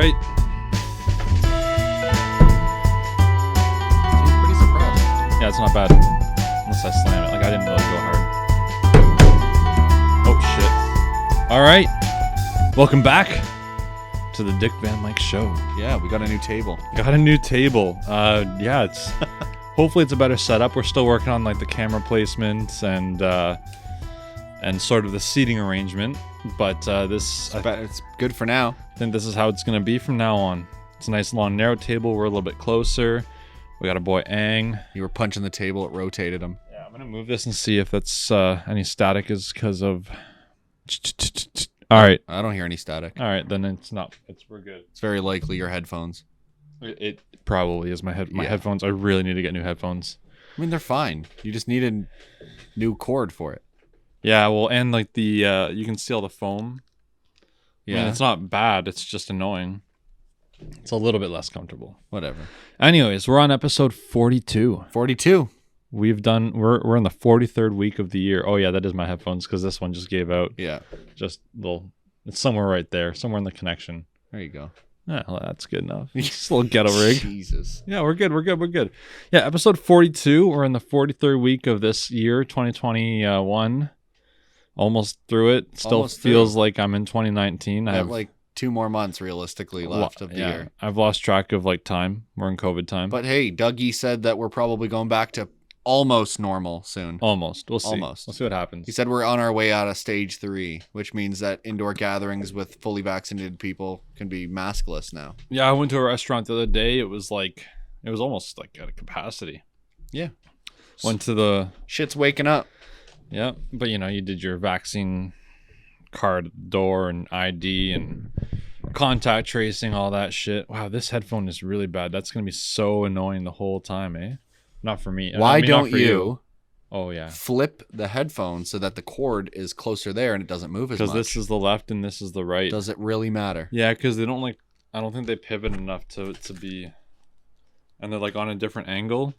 right. Seems pretty surprised. Yeah, it's not bad. Unless I slam it. Like, I didn't really go hard. Oh, shit. All right. Welcome back to the DvM Myke show. Yeah, we got a new table. Got a new table. Yeah, it's... Hopefully it's a better setup. We're still working on, like, the camera placement and sort of the seating arrangement. But It's good for now. I think this is how it's going to be from now on. It's a nice long narrow table. We're a little bit closer. We got a boy Ang. You were punching the table, it rotated him. Yeah, I'm going to move this and see if that's any static is because of... All right. I don't hear any static. All right, then we're good. It's very likely your headphones. It probably is my headphones. I really need to get new headphones. I mean, they're fine. You just need a new cord for it. Yeah, well, and like the you can see all the foam. Yeah. I mean, it's not bad. It's just annoying. It's a little bit less comfortable. Whatever. Anyways, we're on episode 42. 42. We're in the 43rd week of the year. Oh yeah, that is my headphones because this one just gave out. Yeah. It's somewhere right there, somewhere in the connection. There you go. Yeah, well, that's good enough. Just a little ghetto rig. Jesus. Yeah, we're good. Yeah, episode 42. We're in the 43rd week of this year, 2021. Almost through it. Still feels like I'm in 2019. I have like 2 more months realistically left of the year. I've lost track of like time. We're in COVID time. But hey, Dougie said that we're probably going back to almost normal soon. Almost. We'll see. Almost. We'll see what happens. He said we're on our way out of stage 3, which means that indoor gatherings with fully vaccinated people can be maskless now. Yeah, I went to a restaurant the other day. It was almost like at a capacity. Yeah. Went to the... Shit's waking up. Yeah, but you did your vaccine card at the door and ID and contact tracing, all that shit. Wow, this headphone is really bad. That's going to be so annoying the whole time, eh? Not for me. Why don't you Oh, yeah. flip the headphone so that the cord is closer there and it doesn't move as much? Because this is the left and this is the right. Does it really matter? Yeah, because they don't I don't think they pivot enough to be, and they're like on a different angle.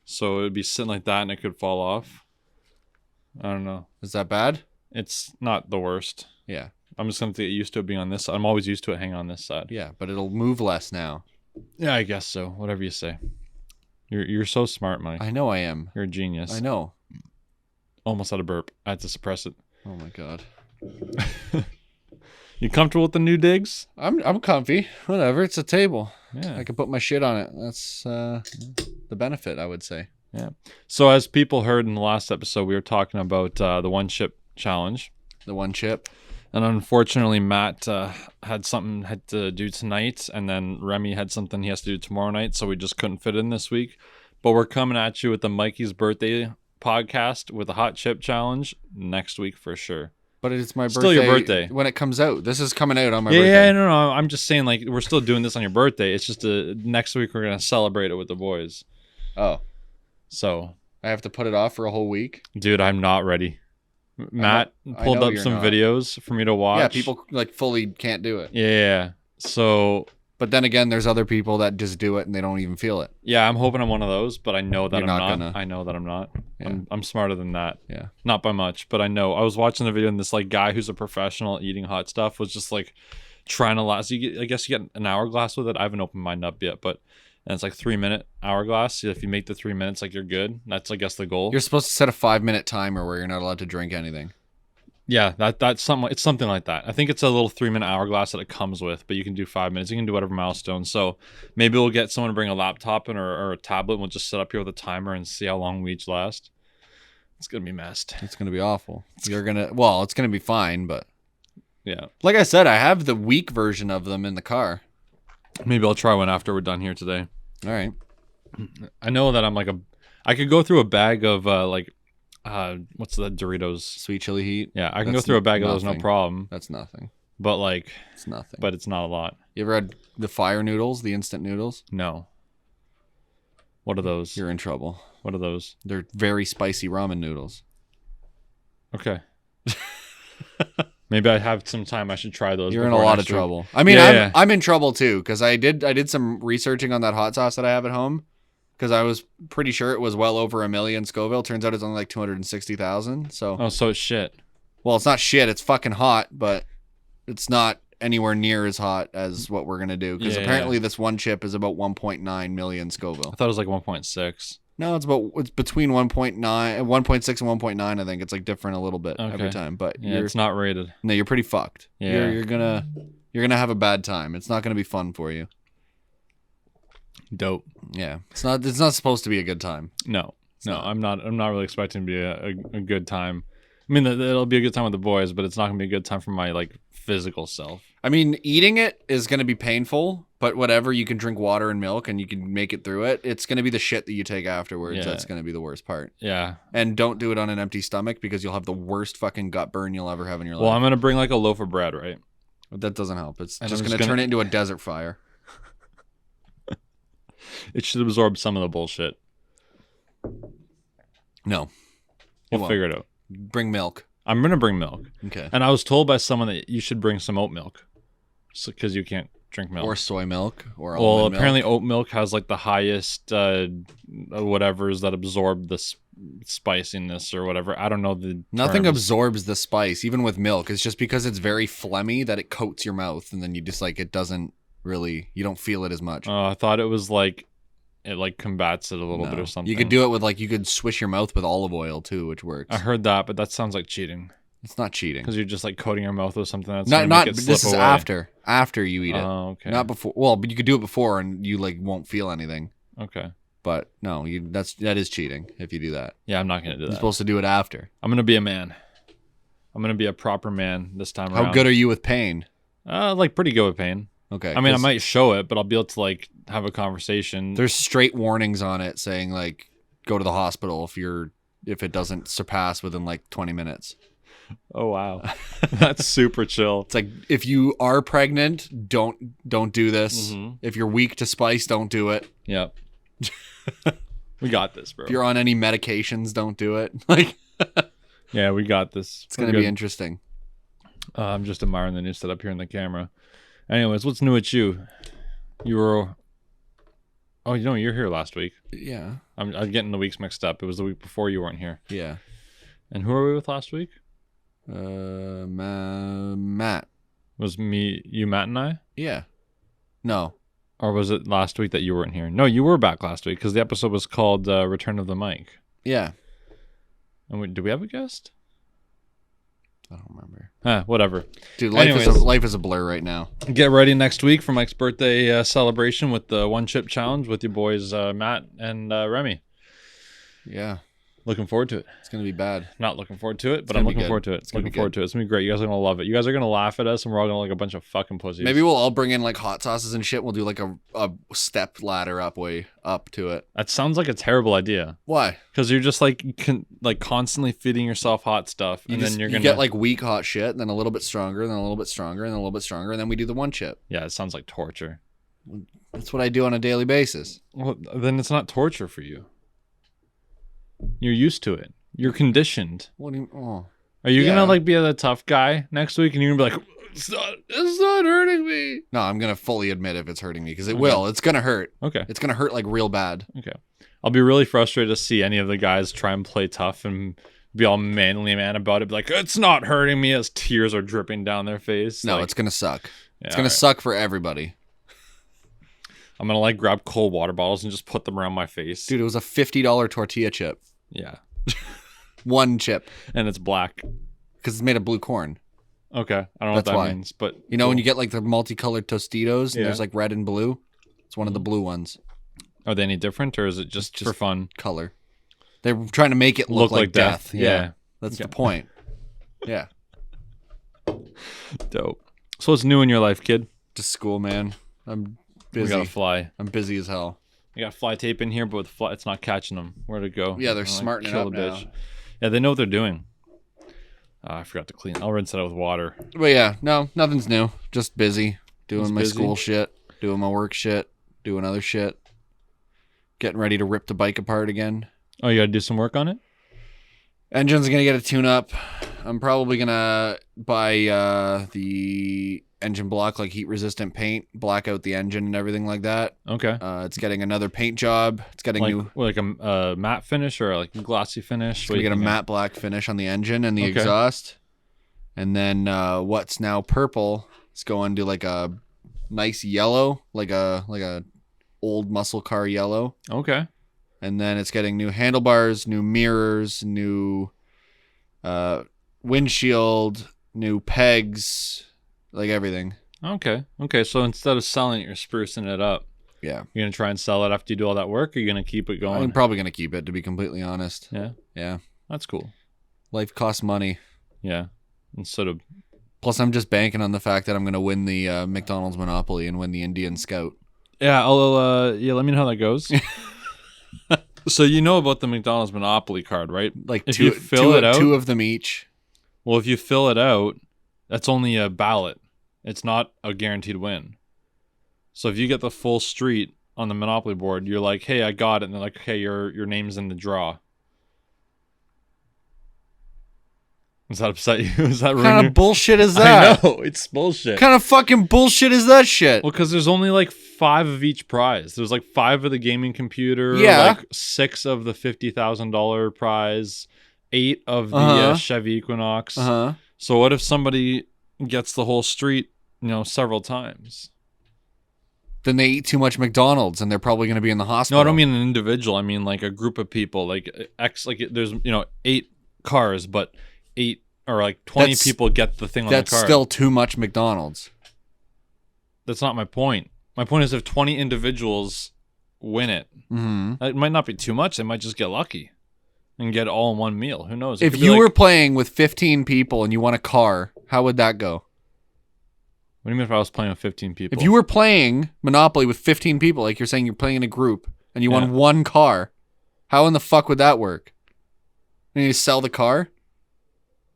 So it would be sitting like that and it could fall off. I don't know. Is that bad? It's not the worst. Yeah. I'm just going to get used to it being on this side. I'm always used to it hanging on this side. Yeah, but it'll move less now. Yeah, I guess so. Whatever you say. You're so smart, Mike. I know I am. You're a genius. I know. Almost had a burp. I had to suppress it. Oh my god. You comfortable with the new digs? I'm comfy. Whatever. It's a table. Yeah. I can put my shit on it. That's the benefit, I would say. Yeah. So as people heard in the last episode, we were talking about the one chip challenge. The one chip. And unfortunately, Matt had to do tonight, and then Remy had something he has to do tomorrow night, so we just couldn't fit in this week. But we're coming at you with the Mykes Birthday podcast with a hot chip challenge next week for sure. But it's my birthday. Still your birthday. When it comes out. This is coming out on my birthday. Yeah, no. I'm just saying, like, we're still doing this on your birthday. It's just next week we're going to celebrate it with the boys. Oh. So I have to put it off for a whole week? Dude, I'm not ready. Matt pulled up some videos for me to watch. Yeah, people like fully can't do it. Yeah. So, but then again, there's other people that just do it and they don't even feel it. Yeah, I'm hoping I'm one of those, but I know that You're I'm not. I know that I'm not. Yeah. I'm smarter than that. Yeah. Not by much, but I know. I was watching the video and this like guy who's a professional at eating hot stuff was just like trying to last. I guess you get an hourglass with it. I haven't opened mine up yet, but. And it's like 3-minute hourglass. If you make the 3 minutes, like you're good. That's, I guess, the goal. You're supposed to set a 5-minute timer where you're not allowed to drink anything. Yeah, that's something. It's something like that. I think it's a little 3-minute hourglass that it comes with, but you can do 5 minutes. You can do whatever milestone. So maybe we'll get someone to bring a laptop in or a tablet. And we'll just sit up here with a timer and see how long we each last. It's gonna be messed. It's gonna be awful. It's gonna be fine, but yeah. Like I said, I have the weak version of them in the car. Maybe I'll try one after we're done here today. All right. I know that I'm like I could go through a bag of what's the Doritos? Sweet chili heat. Yeah, I can go through a bag of those, no problem. That's nothing. But like, it's nothing. But it's not a lot. You ever had the fire noodles, the instant noodles? No. What are those? You're in trouble. What are those? They're very spicy ramen noodles. Okay. Maybe I have some time. I should try those. You're in a lot of trouble. I mean, I'm in trouble too because I did some researching on that hot sauce that I have at home because I was pretty sure it was well over 1 million Scoville. Turns out it's only like 260,000. So so it's shit. Well, it's not shit. It's fucking hot, but it's not anywhere near as hot as what we're gonna do because apparently this one chip is about 1.9 million Scoville. I thought it was like 1.6. No, it's between 1.9, 1.6 and 1.9. I think it's like different a little bit every time. But it's not rated. No, you're pretty fucked. Yeah, you're gonna have a bad time. It's not gonna be fun for you. Dope. Yeah, it's not supposed to be a good time. No, I'm not really expecting to be a good time. I mean, it'll be a good time with the boys, but it's not gonna be a good time for my like physical self. I mean, eating it is gonna be painful, but whatever, you can drink water and milk and you can make it through it. It's gonna be the shit that you take afterwards that's gonna be the worst part. Yeah. And don't do it on an empty stomach because you'll have the worst fucking gut burn you'll ever have in your life. Well, I'm gonna bring like a loaf of bread, right? That doesn't help. It's just gonna turn it into a desert fire. It should absorb some of the bullshit. No. We'll figure it out. Bring milk. I'm going to bring milk. Okay. And I was told by someone that you should bring some oat milk. Because you can't drink milk. Or soy milk. Or almond milk. Apparently oat milk has like the highest whatevers that absorb the spiciness or whatever. I don't know the Nothing terms. absorbs the spice, even with milk. It's just because it's very phlegmy that it coats your mouth. And then you just like, it doesn't really, you don't feel it as much. I thought it was like, it like combats it a little bit or something. You could do it with like, you could swish your mouth with olive oil too, which works. I heard that, but that sounds like cheating. It's not cheating. Because you're just like coating your mouth with something that's not make it slip this is away. after you eat it. Oh, okay. Not before. Well, but you could do it before and you like won't feel anything. Okay. But no, that is cheating if you do that. Yeah, I'm not gonna do that. You're supposed to do it after. I'm gonna be a man. I'm gonna be a proper man this time around. How good are you with pain? Like pretty good with pain. Okay. I mean, I might show it, but I'll be able to like have a conversation. There's straight warnings on it saying like go to the hospital if it doesn't surpass within like 20 minutes. Oh wow. That's super chill. It's like if you are pregnant, don't do this. Mm-hmm. If you're weak to spice, don't do it. Yep. We got this, bro. If you're on any medications, don't do it. Like yeah, we got this. It's going to be interesting. I'm just admiring the new setup here in the camera. Anyways, what's new with you? You were... Oh, you're here last week. Yeah. I'm getting the weeks mixed up. It was the week before you weren't here. Yeah. And who were we with last week? Matt. Was you, Matt, and I? Yeah. No. Or was it last week that you weren't here? No, you were back last week because the episode was called Return of the Myke. Yeah. And did we have a guest? I don't remember. Whatever. Dude, life is a blur right now. Get ready next week for Mike's birthday celebration with the one chip challenge with your boys Matt and Remy. Yeah. Looking forward to it. It's going to be bad. Not looking forward to it, but I'm looking forward to it. It's looking forward to it. It's going to be great. You guys are going to love it. You guys are going to laugh at us, and we're all going to look like a bunch of fucking pussies. Maybe we'll all bring in like hot sauces and shit. We'll do like a step ladder way up to it. That sounds like a terrible idea. Why? Because you're just like constantly feeding yourself hot stuff, and then you're going to get like weak hot shit, and then a little bit stronger, and then a little bit stronger, and then a little bit stronger, and then we do the one chip. Yeah, it sounds like torture. That's what I do on a daily basis. Well, then it's not torture for you. You're used to it. You're conditioned. What do you? Oh. Are you gonna like be the tough guy next week, and you're gonna be like, it's not hurting me? No, I'm gonna fully admit if it's hurting me because it will. It's gonna hurt. Okay. It's gonna hurt like real bad. Okay. I'll be really frustrated to see any of the guys try and play tough and be all manly man about it. Be like, it's not hurting me as tears are dripping down their face. No, like, it's gonna suck. Yeah, it's gonna suck for everybody. I'm gonna like grab cold water bottles and just put them around my face. Dude, it was a $50 tortilla chip. Yeah. One chip. And it's black. Because it's made of blue corn. Okay. I don't know what that means, but... You know when you get like the multicolored Tostitos and Yeah. there's like red and blue? It's one of the blue ones. Are they any different, or is it just for fun? Color. They're trying to make it look like death. Yeah. That's the point. Yeah. Dope. So what's new in your life, kid? Just school, man. I'm busy. We gotta fly. I'm busy as hell. I got fly tape in here, but with it's not catching them. Where'd it go? Yeah, they're smarting it up now. Yeah, they know what they're doing. I forgot to clean. I'll rinse it out with water. But yeah, no, nothing's new. Just busy. Doing my school shit. Doing my work shit. Doing other shit. Getting ready to rip the bike apart again. Oh, you gotta do some work on it? Engine's gonna get a tune-up. I'm probably gonna buy the engine block, like heat-resistant paint, black out the engine and everything like that. Okay. It's getting another paint job. It's getting like a matte finish or like a glossy finish. It's gonna get a matte black finish on the engine and the exhaust. And then what's now purple It's going to like a nice yellow, like a old muscle car yellow. Okay. And then it's getting new handlebars, new mirrors, new windshield, new pegs, like everything. Okay. So instead of selling it, you're sprucing it up. Yeah. You're gonna try and sell it after you do all that work, or you're gonna keep it going? I'm probably gonna keep it, to be completely honest. Yeah. Yeah. That's cool. Life costs money. Yeah. Instead of. Plus, I'm just banking on the fact that I'm gonna win the McDonald's Monopoly and win the Indian Scout. Yeah. Let me know how that goes. So you know about the McDonald's Monopoly card, right? Like if you fill it out, two of them each. Well, if you fill it out, that's only a ballot. It's not a guaranteed win. So if you get the full street on the Monopoly board, you're like, "Hey, I got it," and they're like, "Okay, your name's in the draw." Does that upset you? Is that What kind of bullshit is that? I know, it's bullshit. What kind of fucking bullshit is that shit? Well, because there's only like 5 of each prize. There's like 5 of the gaming computer, like 6 of the $50,000 prize, 8 of the Chevy Equinox. So what if somebody gets the whole street, several times? Then they eat too much McDonald's and they're probably going to be in the hospital. No, I don't mean an individual. I mean like a group of people, like there's 8 cars, but 8 or like 20 people get the thing on the card. That's still too much McDonald's. That's not my point. My point is if 20 individuals win it, it might not be too much. They might just get lucky and get all in one meal. Who knows? If you were playing with 15 people and you won a car, how would that go? What do you mean if I was playing with 15 people? If you were playing Monopoly with 15 people, like you're saying you're playing in a group, and you won one car, how in the fuck would that work? You need to sell the car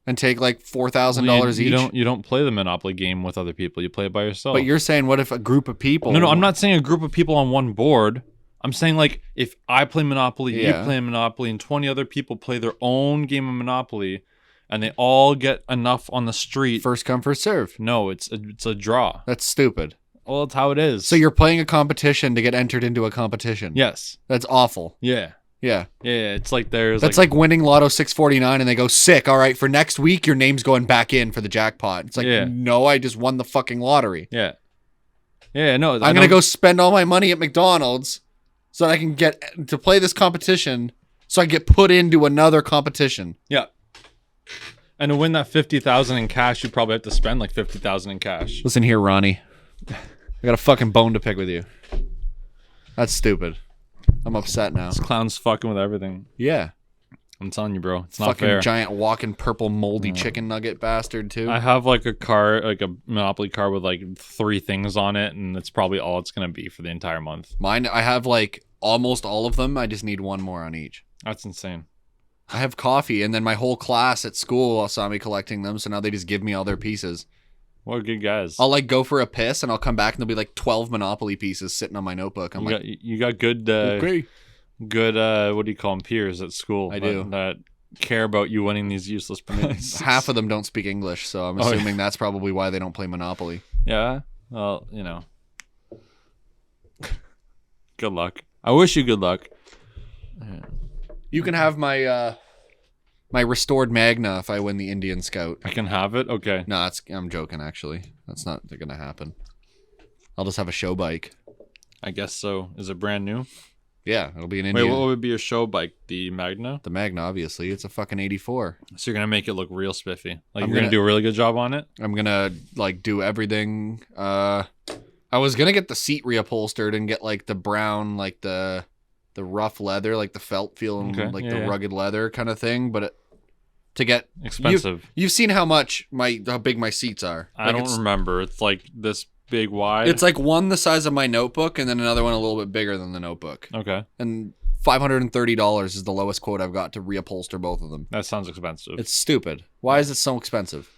and take like $4,000 each? You don't play the Monopoly game with other people. You play it by yourself. But you're saying what if a group of people... No, I'm not saying a group of people on one board. I'm saying like if I play Monopoly, you play Monopoly, and 20 other people play their own game of Monopoly, and they all get enough on the street. First come, first serve. No, it's a draw. That's stupid. Well, that's how it is. So you're playing a competition to get entered into a competition. Yes. That's awful. Yeah. Yeah. Yeah, it's like there's... That's like winning Lotto 649 and they go, sick, all right, for next week, your name's going back in for the jackpot. It's like, no, I just won the fucking lottery. Yeah. Yeah, no. I'm going to go spend all my money at McDonald's so that I can get to play this competition so I get put into another competition. Yeah. And to win that $50,000 in cash, you probably have to spend like $50,000 in cash. Listen here, Ronnie. I got a fucking bone to pick with you. That's stupid. I'm upset now. This clown's fucking with everything. Yeah. I'm telling you, bro. It's not fucking fair. Giant walking purple moldy chicken nugget bastard, too. I have like a car, like a Monopoly car with like 3 things on it, and it's probably all it's going to be for the entire month. Mine, I have like almost all of them. I just need one more on each. That's insane. I have coffee, and then my whole class at school saw me collecting them, so now they just give me all their pieces. What good guys. I'll like go for a piss, and I'll come back, and there'll be like 12 Monopoly pieces sitting on my notebook. You got good, okay. Good, what do you call them, peers at school. I do. That care about you winning these useless prizes. Half of them don't speak English, so I'm assuming that's probably why they don't play Monopoly. Yeah? Well, good luck. I wish you good luck. You can have my my restored Magna if I win the Indian Scout. I can have it? Okay. No, I'm joking, actually. That's not going to happen. I'll just have a show bike. I guess so. Is it brand new? Yeah, it'll be an Indian. Wait, what would be your show bike? The Magna? The Magna, obviously. It's a fucking 84. So you're going to make it look real spiffy. Like you're going to do a really good job on it? I'm going to like do everything. I was going to get the seat reupholstered and get like the brown, like the rough leather, like the felt feeling, the rugged leather kind of thing, but to get expensive. You've seen how big my seats are. I don't remember. It's like this big wide. It's like one the size of my notebook and then another one a little bit bigger than the notebook. Okay. And $530 is the lowest quote I've got to reupholster both of them. That sounds expensive. It's stupid. Why is it so expensive?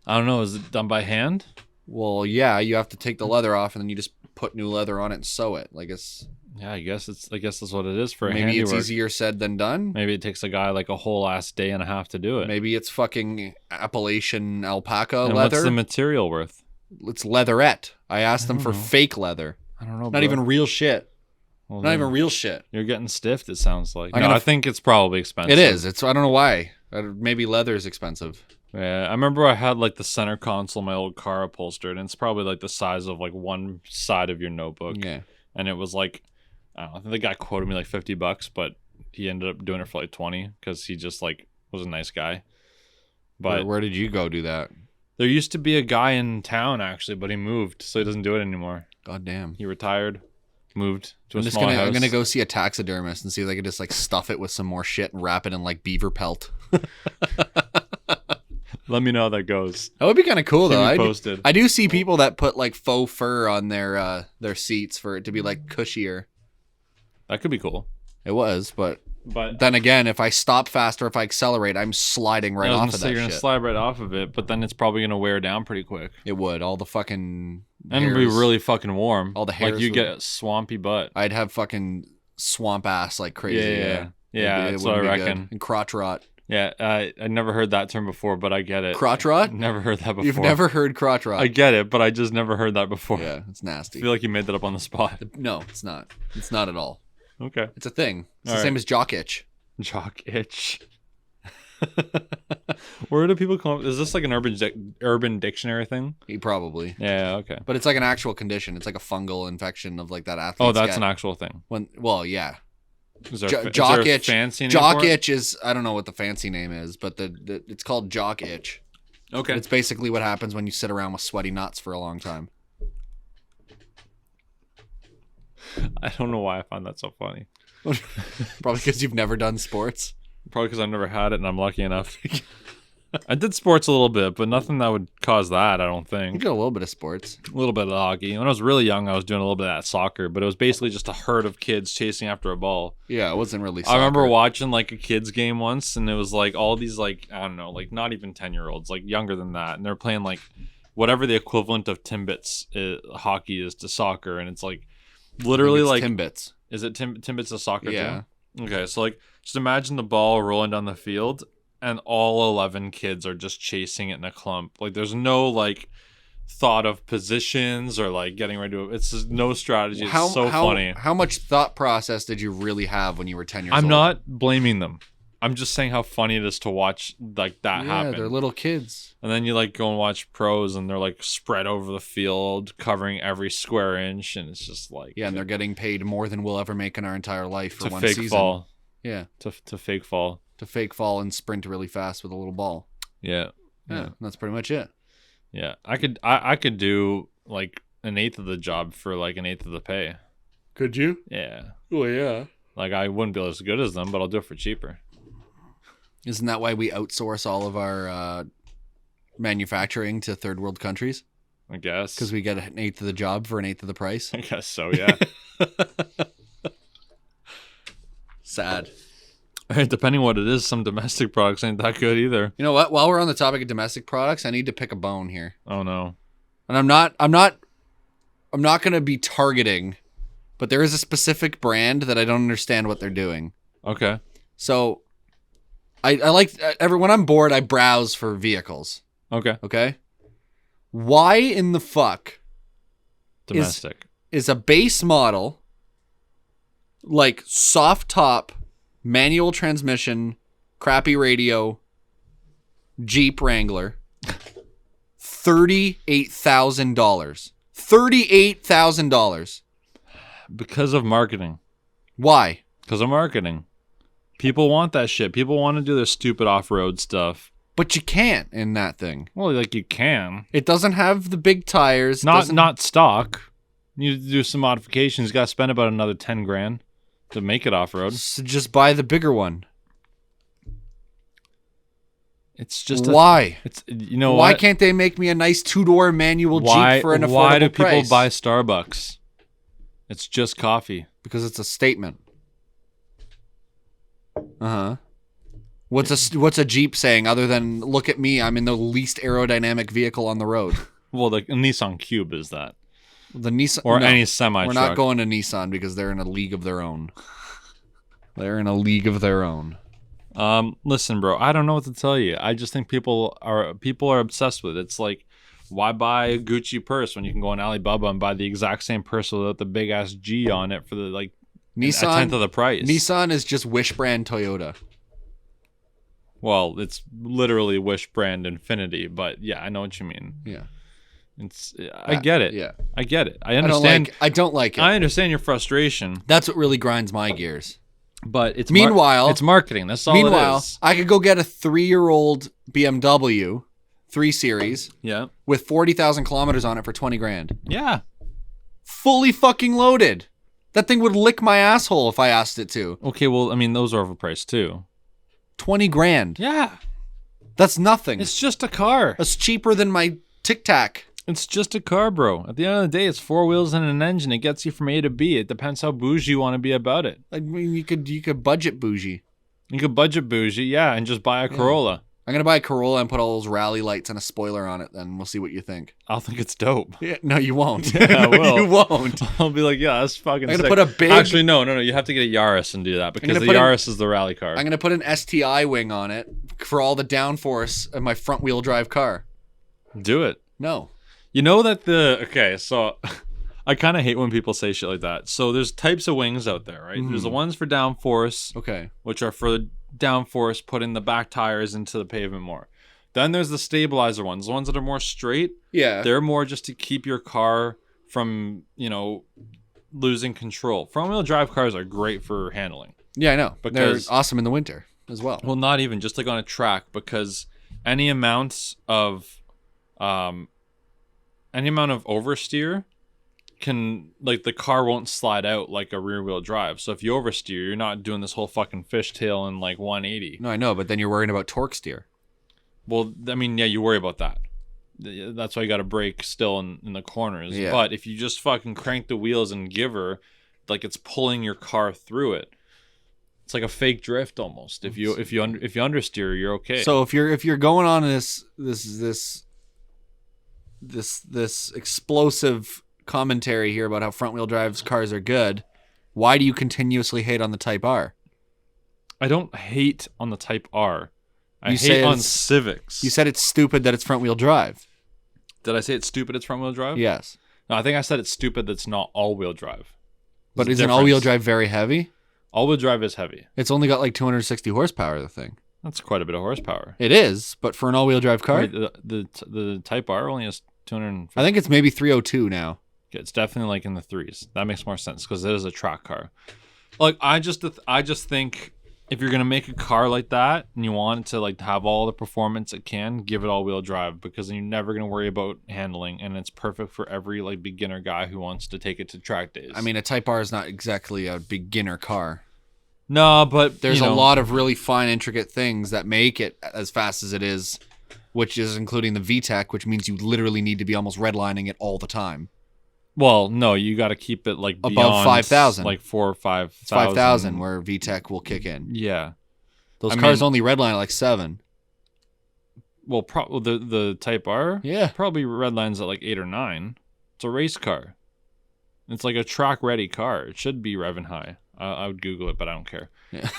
I don't know. Is it done by hand? Well, yeah, you have to take the leather off and then you just put new leather on it and sew it. Like it's... Yeah, I guess that's what it is for maybe handiwork. It's easier said than done. Maybe it takes a guy like a whole ass day and a half to do it. Maybe it's fucking Appalachian alpaca and leather. What's the material worth? It's leatherette. I asked them for fake leather. I don't know. Not even real shit. Well, Not even real shit. You're getting stiffed. It sounds like. I think it's probably expensive. It is. I don't know why. Maybe leather is expensive. Yeah, I remember I had like the center console in my old car upholstered, and it's probably like the size of like one side of your notebook. Yeah. And it was like, I don't know, I think the guy quoted me like $50, but he ended up doing it for like 20 because he just like was a nice guy. But where did you go do that? there used to be a guy in town actually, but he moved, so he doesn't do it anymore. God damn. He retired, moved to a I'm small house. I'm gonna go see a taxidermist and see if I can just like stuff it with some more shit and wrap it in like beaver pelt. Let me know how that goes. That would be kind of cool though. I do see people that put like faux fur on their seats for it to be like cushier. That could be cool. It was, but But then again, if I stop fast or if I accelerate, I'm sliding right off of that you're shit. gonna slide right off of it, but then it's probably gonna wear down pretty quick. It would. All the fucking And it'd be really fucking warm. All the hairs like you would- get a swampy butt. I'd have fucking swamp ass like crazy. Yeah, that's what I wouldn't be reckon. good. And crotch rot. Yeah, I never heard that term before, but I get it. Crotch rot? Never heard that before. You've never heard crotch rot? I get it, but I just never heard that before. Yeah, it's I nasty. feel like you made that up on the spot. No, it's not. It's not at all. Okay. It's a thing. It's All the same as jock itch. Jock itch. Where do people come? Is this like an urban dictionary thing? Probably. Yeah. Okay. But it's like an actual condition. It's like a fungal infection of like that athlete. Oh, that's an actual thing. Yeah. Is there, Jock is there a itch. fancy name Jock for it? itch is, I don't know what the fancy name is, but it's called jock itch. Okay. It's basically what happens when you sit around with sweaty nuts for a long time. I don't know why I find that so funny. Probably because you've never done sports. Probably because I've never had it and I'm lucky enough. I did sports a little bit, but nothing that would cause that, I don't You think. did a little bit of sports. A little bit of hockey. When I was really young, I was doing a little bit of that soccer, but it was basically just a herd of kids chasing after a ball. Yeah, it wasn't really I soccer. remember watching like a kids game once, and it was like all these like, I don't know, like not even 10-year-olds, like younger than that, and they're playing like whatever the equivalent of Timbits hockey is to soccer, and it's like literally like Timbits. Is it Timbits a soccer Yeah. too? Okay, so like just imagine the ball rolling down the field and all 11 kids are just chasing it in a clump. Like there's no like thought of positions or like getting ready to it's just no strategy. It's so funny. How much thought process did you really have when you were 10 years old? I'm not blaming them. I'm just saying how funny it is to watch like that happen. Yeah, they're little kids. And then you like go and watch pros and they're like spread over the field covering every square inch and it's just like Yeah, and they're getting paid more than we'll ever make in our entire life for to one fake season. fall. Yeah, To fake fall. to fake fall and sprint really fast with a little ball. Yeah. Yeah, that's pretty much it. Yeah. I could do like an eighth of the job for like an eighth of the pay. Could you? Yeah. Oh, yeah. Like I wouldn't be as good as them, but I'll do it for cheaper. Isn't that why we outsource all of our manufacturing to third world countries? I guess. Because we get an eighth of the job for an eighth of the price. I guess so, yeah. Sad. Depending what it is, some domestic products ain't that good either. You know what? While we're on the topic of domestic products, I need to pick a bone here. Oh no. And I'm not going to be targeting, but there is a specific brand that I don't understand what they're doing. Okay. So I like when I'm bored, I browse for vehicles. Okay. Okay. Why in the fuck Domestic. is a base model like soft top, manual transmission, crappy radio, Jeep Wrangler, $38,000? $38,000. Because of marketing. Why? Because of marketing. People want that shit. People want to do their stupid off-road stuff. But you can't in that thing. Well, like you can. It doesn't have the big tires. Not stock. You need to do some modifications. You got to spend about another 10 grand to make it off-road. So just buy the bigger one. It's just why? Why can't they make me a nice 2-door manual Jeep for an affordable Why do people price? buy Starbucks? It's just coffee. Because it's a statement. Uh-huh. What's a Jeep saying other than look at me, I'm in the least aerodynamic vehicle on the road? Well, the Nissan Cube is that. The Nissan Or any semi-truck. We're not going to Nissan because they're in a league of their own. They're in a league of their own. Listen, bro, I don't know what to tell you. I just think people are obsessed with it. It's like, why buy a Gucci purse when you can go on Alibaba and buy the exact same purse without the big ass G on it for the a tenth of the price? Nissan is just Wish brand Toyota. Well, it's literally Wish brand Infinity, but yeah, I know what you mean. Yeah. I get it. Yeah. I get it. I understand. I don't like it. I understand your frustration. That's what really grinds my gears. But it's it's marketing. That's all it is. I could go get a 3-year-old BMW 3 Series with 40,000 kilometers on it for 20 grand. Yeah. Fully fucking loaded. That thing would lick my asshole if I asked it to. Okay, well, I mean, those are overpriced too. 20 grand. Yeah. That's nothing. It's just a car. That's cheaper than my Tic Tac. It's just a car, bro. At the end of the day, it's 4 wheels and an engine. It gets you from A to B. It depends how bougie you want to be about it. I mean, you could budget bougie. You could budget bougie, yeah, and just buy a Corolla. I'm going to buy a Corolla and put all those rally lights and a spoiler on it, then we'll see what you think. I'll think it's dope. Yeah, no, you won't. Yeah, I will. You won't. I'll be like, yeah, that's fucking I'm going to sick. put a big... Actually, no. You have to get a Yaris and do that because the Yaris is the rally car. I'm going to put an STI wing on it for all the downforce of my front-wheel drive car. Do it. No. You know that okay, so I kind of hate when people say shit like that. So there's types of wings out there, right? There's the ones for downforce, which are for the downforce, putting the back tires into the pavement more. Then there's the stabilizer ones, the ones that are more straight. Yeah. They're more just to keep your car from, losing control. Front-wheel drive cars are great for handling. Yeah, I know. Because they're awesome in the winter as well. Well, not even, just like on a track, because any amount of oversteer can, like, the car won't slide out like a rear wheel drive. So if you oversteer, you're not doing this whole fucking fishtail in like 180. No, I know, but then you're worrying about torque steer. Well, I mean, yeah, you worry about that. That's why you got to brake still in the corners. Yeah. But if you just fucking crank the wheels and give her, like, it's pulling your car through it. It's like a fake drift almost. If you understeer, you're okay. So if you're going on this explosive commentary here about how front wheel drive cars are good, why do you continuously hate on the Type R? I don't hate on the Type R. I hate on Civics. You said it's stupid that it's front wheel drive. Did I say it's stupid it's front wheel drive? Yes. No, I think I said it's stupid that's not all wheel drive. But isn't all wheel drive very heavy? All wheel drive is heavy. It's only got like 260 horsepower, the thing. That's quite a bit of horsepower. It is, but for an all wheel drive car? Wait, the Type R only has 250. I think it's maybe 302 now. Okay, it's definitely like in the threes. That makes more sense because it is a track car. Like, I just think if you're gonna make a car like that and you want it to like have all the performance it can, give it all-wheel drive, because then you're never gonna worry about handling, and it's perfect for every like beginner guy who wants to take it to track days. I mean, a Type R is not exactly a beginner car. No, but there's a lot of really fine, intricate things that make it as fast as it is, which is including the VTEC, which means you literally need to be almost redlining it all the time. Well, no, you got to keep it like above beyond 5,000, like 4,000 or 5,000. 5,000, where VTEC will kick in. Yeah, those cars only redline at like 7. Well, the Type R, probably redlines at like 8 or 9. It's a race car. It's like a track ready car. It should be revving high. I would Google it, but I don't care. Yeah.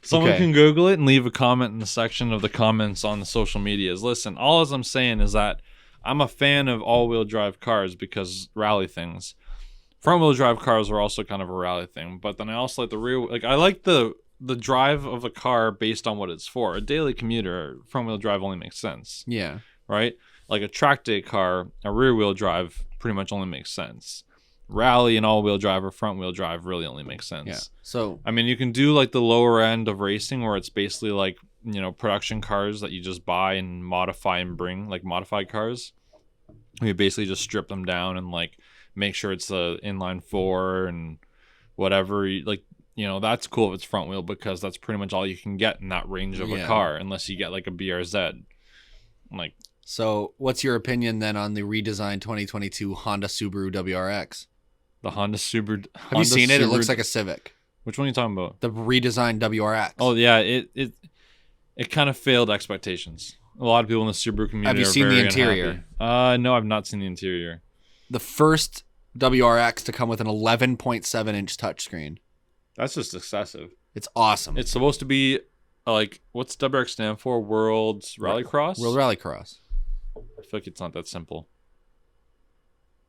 Someone can Google it and leave a comment in the section of the comments on the social medias. Listen, all I'm saying is that I'm a fan of all-wheel drive cars because rally things. Front-wheel drive cars are also kind of a rally thing, but then I also like the rear. Like, I like the drive of a car based on what it's for. A daily commuter, front-wheel drive only makes sense. Yeah. Right? Like a track day car, a rear-wheel drive pretty much only makes sense. Rally and all-wheel drive or front-wheel drive really only makes sense. Yeah. So I mean, you can do like the lower end of racing where it's basically like, production cars that you just buy and modify and bring, like modified cars. You basically just strip them down and like make sure it's a inline 4 and whatever. That's cool if it's front wheel, because that's pretty much all you can get in that range of a car, unless you get like a BRZ. Like, so what's your opinion then on the redesigned 2022 Honda Subaru WRX? The Honda Subaru. Have you seen it? It looks like a Civic. Which one are you talking about? The redesigned WRX. Oh yeah, it kind of failed expectations. A lot of people in the Subaru community. Have you seen the interior? No, I've not seen the interior. The first WRX to come with an 11.7-inch touchscreen. That's just excessive. It's awesome. It's supposed to be like, what's WRX stand for? World Rallycross? World Rallycross. I feel like it's not that simple.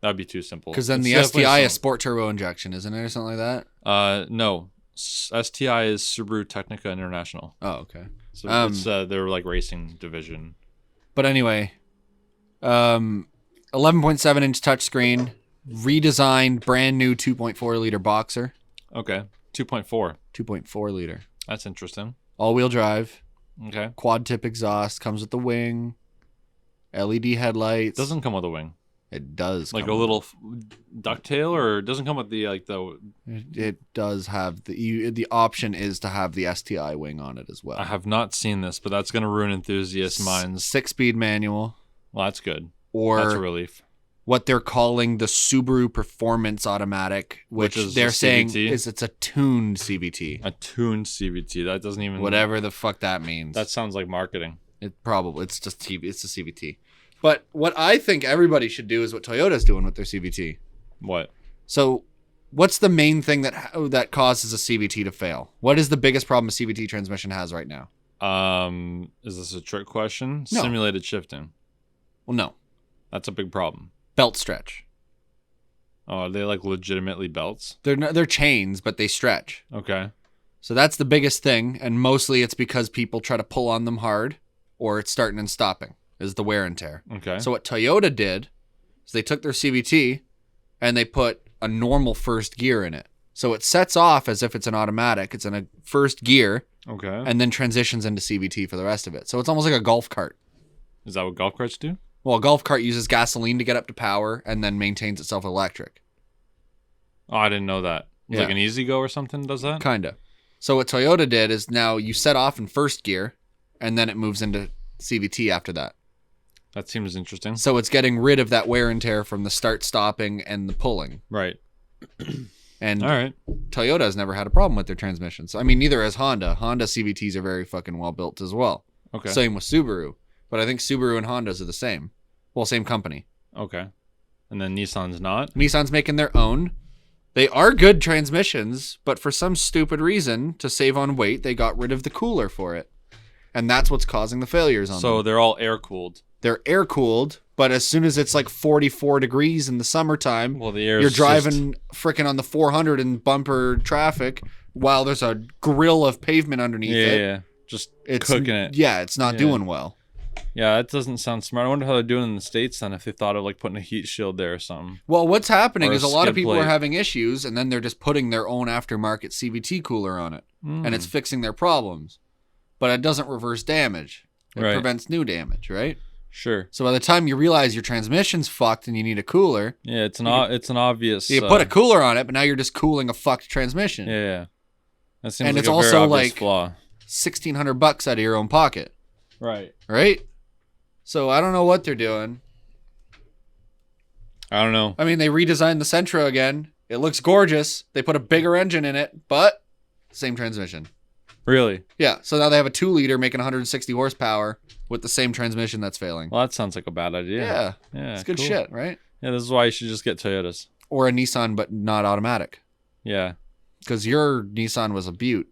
That'd be too simple. Because then the STI is sport turbo injection, isn't it, or something like that? No. STI is Subaru Technica International. Oh, okay. So it's their like racing division. But anyway, 11.7-inch touchscreen, redesigned, brand new 2.4 liter boxer. Okay, 2.4. 2.4 liter. That's interesting. All-wheel drive. Okay. Quad tip exhaust, comes with the wing. LED headlights. Doesn't come with a wing. It does. Like a little ducktail, or it doesn't come with the like the. It does have the option is to have the STI wing on it as well. I have not seen this, but that's gonna ruin enthusiast minds. 6-speed manual. Well, that's good. Or that's a relief. What they're calling the Subaru Performance Automatic, which they're saying is it's a tuned CVT. A tuned CVT. That doesn't even whatever the fuck that means. That sounds like marketing. It's just TV. It's a CVT. But what I think everybody should do is what Toyota's doing with their CVT. What? So, what's the main thing that causes a CVT to fail? What is the biggest problem a CVT transmission has right now? Is this a trick question? No. Simulated shifting. Well, no. That's a big problem. Belt stretch. Oh, are they like legitimately belts? They're chains, but they stretch. Okay. So that's the biggest thing, and mostly it's because people try to pull on them hard, or it's starting and stopping. Is the wear and tear. Okay. So what Toyota did is they took their CVT and they put a normal first gear in it. So it sets off as if it's an automatic. It's in a first gear. Okay. And then transitions into CVT for the rest of it. So it's almost like a golf cart. Is that what golf carts do? Well, a golf cart uses gasoline to get up to power and then maintains itself electric. Oh, I didn't know that. Yeah. Like an Easy Go or something does that? Kinda. So what Toyota did is now you set off in first gear and then it moves into CVT after that. That seems interesting. So it's getting rid of that wear and tear from the start, stopping, and the pulling. Right. And all right. Toyota has never had a problem with their transmissions. I mean, neither has Honda. Honda CVTs are very fucking well built as well. Okay. Same with Subaru. But I think Subaru and Hondas are the same. Well, same company. Okay. And then Nissan's not? Nissan's making their own. They are good transmissions, but for some stupid reason, to save on weight, they got rid of the cooler for it. And that's what's causing the failures on them. So they're all air-cooled. They're air-cooled, but as soon as it's like 44 degrees in the summertime, well, the air you're driving frickin' on the 400 in bumper traffic while there's a grill of pavement underneath it. Yeah, just cooking it. Yeah, it's not doing well. Yeah, that doesn't sound smart. I wonder how they're doing in the States then, if they thought of like putting a heat shield there or something. Well, what's happening is a lot of skid people plate. are having issues, and then they're just putting their own aftermarket CVT cooler on it, and it's fixing their problems. But it doesn't reverse damage. It prevents new damage, right? Sure. So by the time you realize your transmission's fucked and you need a cooler, yeah, it's an obvious. You put a cooler on it, but now you're just cooling a fucked transmission. Yeah. That seems and like it's a very also obvious like flaw. $1,600 out of your own pocket. Right. Right? So I don't know what they're doing. I don't know. I mean, they redesigned the Sentra again. It looks gorgeous. They put a bigger engine in it, but same transmission. Really? Yeah. So now they have a 2-liter making 160 horsepower with the same transmission that's failing. Well, that sounds like a bad idea. Yeah. Yeah. It's good cool. shit, right? Yeah, this is why you should just get Toyotas. Or a Nissan, but not automatic. Yeah. Because your Nissan was a beaut.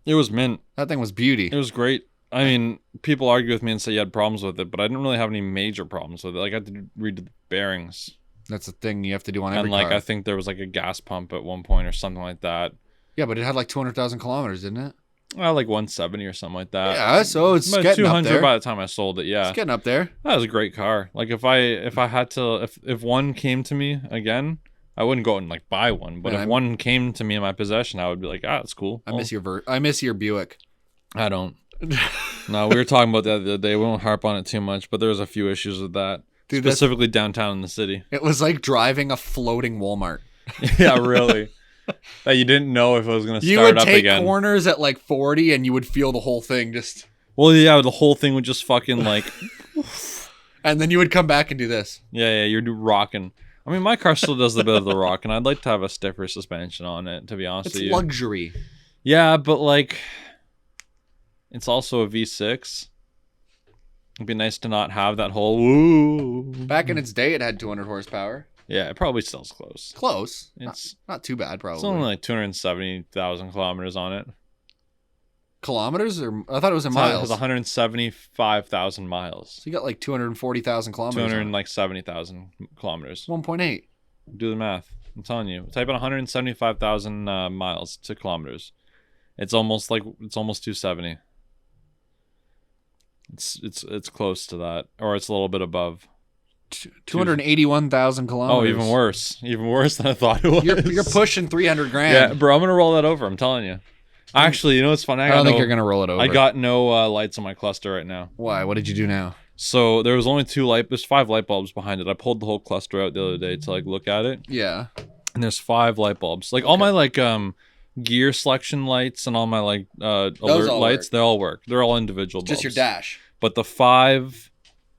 It was mint. That thing was beauty. It was great. I mean, people argue with me and say you had problems with it, but I didn't really have any major problems with it. Like, I had to redo the bearings. That's the thing you have to do on every car. And, like, car. I think there was, like, a gas pump at one point or something like that. Yeah, but it had, like, 200,000 kilometers, didn't it? Well, like 170 or something like that. Yeah, so it's but getting 200 up there. by the time I sold it, yeah. It's getting up there. That was a great car. Like, if I had to, if one came to me again, I wouldn't go out and, like, buy one. But if one came to me in my possession, I would be like, that's cool. I miss your Buick. I don't. No, we were talking about that the other day. We won't harp on it too much, but there was a few issues with that. Dude, specifically downtown in the city. It was like driving a floating Walmart. Yeah, really. That you didn't know if it was going to start up again. You would take corners at like 40 and you would feel the whole thing just... Well, yeah, the whole thing would just fucking like... And then you would come back and do this. Yeah, you're rocking. I mean, my car still does a bit of the rock, and I'd like to have a stiffer suspension on it, to be honest with you. It's luxury. Yeah, but like... It's also a V6. It'd be nice to not have that whole woo. Back in its day, it had 200 horsepower. Yeah, it probably still's close. Close. It's not too bad, probably. It's only like 270,000 kilometers on it. Kilometers? Or I thought it was in miles. It has 175,000 miles. So you got like 240,000 kilometers. 270,000 kilometers. 1.8. Do the math. I'm telling you. Type in 175,000 miles to kilometers. It's almost 270. It's close to that, or it's a little bit above. 281,000 kilometers. Oh, even worse than I thought it was. You're pushing 300 grand. Yeah, bro, I'm gonna roll that over. I'm telling you. Actually, you know what's funny? I don't think you're gonna roll it over. I got no lights on my cluster right now. Why? What did you do now? So there was only there's 5 light bulbs behind it. I pulled the whole cluster out the other day to like look at it. Yeah. And there's 5 light bulbs. Like all my like gear selection lights and all my like alert lights, they all work. They're all individual bulbs. Just your dash. But the 5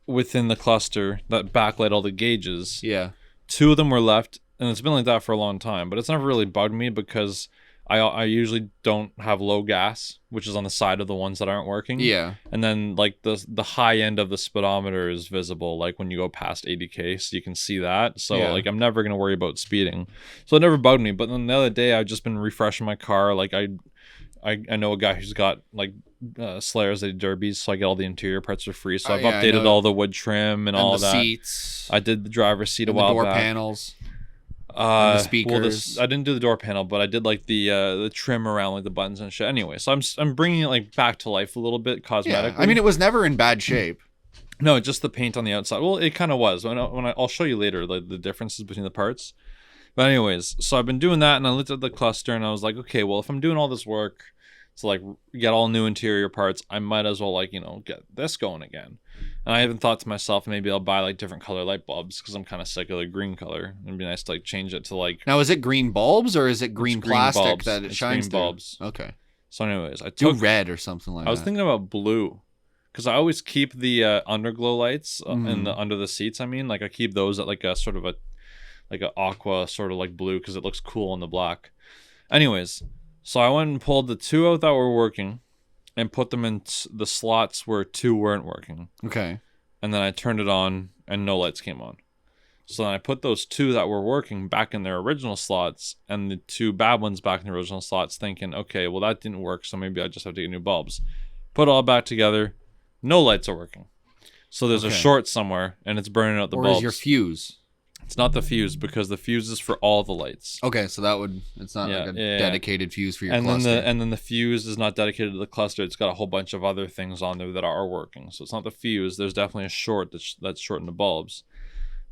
within the cluster that backlight all the gauges. Yeah. 2 of them were left, and it's been like that for a long time. But it's never really bugged me because I usually don't have low gas, which is on the side of the ones that aren't working. Yeah. And then like the high end of the speedometer is visible, like when you go past 80K, so you can see that. So like I'm never gonna worry about speeding. So it never bugged me. But then the other day I've just been refreshing my car. Like I know a guy who's got like Slayers that derbies, so I get all the interior parts for free. So I've updated all the wood trim and all the that. Seats. I did the driver's seat a and while the door back. Panels. The speakers. I didn't do the door panel, but I did like the trim around like the buttons and shit. Anyway, so I'm bringing it like back to life a little bit cosmetically. Yeah. I mean, it was never in bad shape. No, just the paint on the outside. Well, it kind of was. I'll show you later like the differences between the parts. But anyways, so I've been doing that, and I looked at the cluster, and I was like, okay, well, if I'm doing all this work to like get all new interior parts, I might as well like get this going again. And I even thought to myself, maybe I'll buy like different color light bulbs because I'm kind of sick of the green color. It'd be nice to like change it to like. Now, is it green bulbs or is it green plastic bulbs. that it shines green bulbs. Okay. So, anyways, I Do took red or something like that. I was thinking about blue because I always keep the underglow lights in the under the seats. I mean, like I keep those at like a sort of a aqua sort of like blue because it looks cool in the black. Anyways, so I went and pulled the 2 out that were working and put them in the slots where 2 weren't working. Okay. And then I turned it on and no lights came on. So then I put those 2 that were working back in their original slots and the 2 bad ones back in the original slots, thinking, okay, well that didn't work, so maybe I just have to get new bulbs. Put it all back together, no lights are working. So there's a short somewhere and it's burning out the bulbs. Or is your fuse? It's not the fuse because the fuse is for all the lights. Okay, so it's not like a dedicated fuse for your cluster. Then the fuse is not dedicated to the cluster. It's got a whole bunch of other things on there that are working. So it's not the fuse. There's definitely a short that's shorting the bulbs.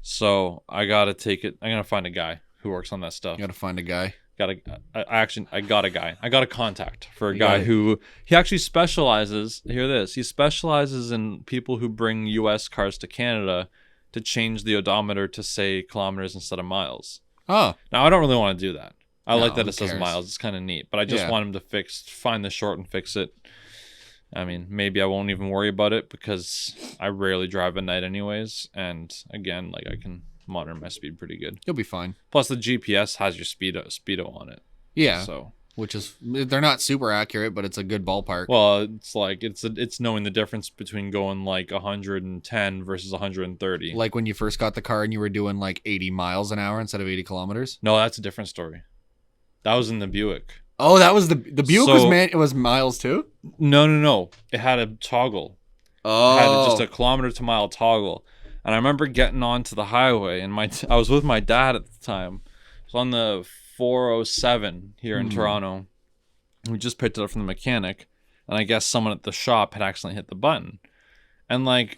So I gotta take it. I'm gonna find a guy who works on that stuff. You gotta find a guy. I got a guy. I got a contact for a guy who he actually specializes. Hear this. He specializes in people who bring U.S. cars to Canada to change the odometer to say kilometers instead of miles. Oh. Now I don't really want to do that. I like that it says miles. It's kind of neat, but I just want him to find the short and fix it. I mean, maybe I won't even worry about it because I rarely drive at night anyways. And again, like I can monitor my speed pretty good. You'll be fine. Plus the GPS has your speedo on it. Yeah. So which is they're not super accurate, but it's a good ballpark. Well, it's like it's knowing the difference between going like 110 versus 130. Like when you first got the car and you were doing like 80 miles an hour instead of 80 kilometers. No, that's a different story. That was in the Buick. Oh, that was the Buick it was miles too? No. It had a toggle. Oh. It had just a kilometer to mile toggle. And I remember getting onto the highway and I was with my dad at the time. It was on the 407 here in Toronto. We just picked it up from the mechanic, and I guess someone at the shop had accidentally hit the button. And like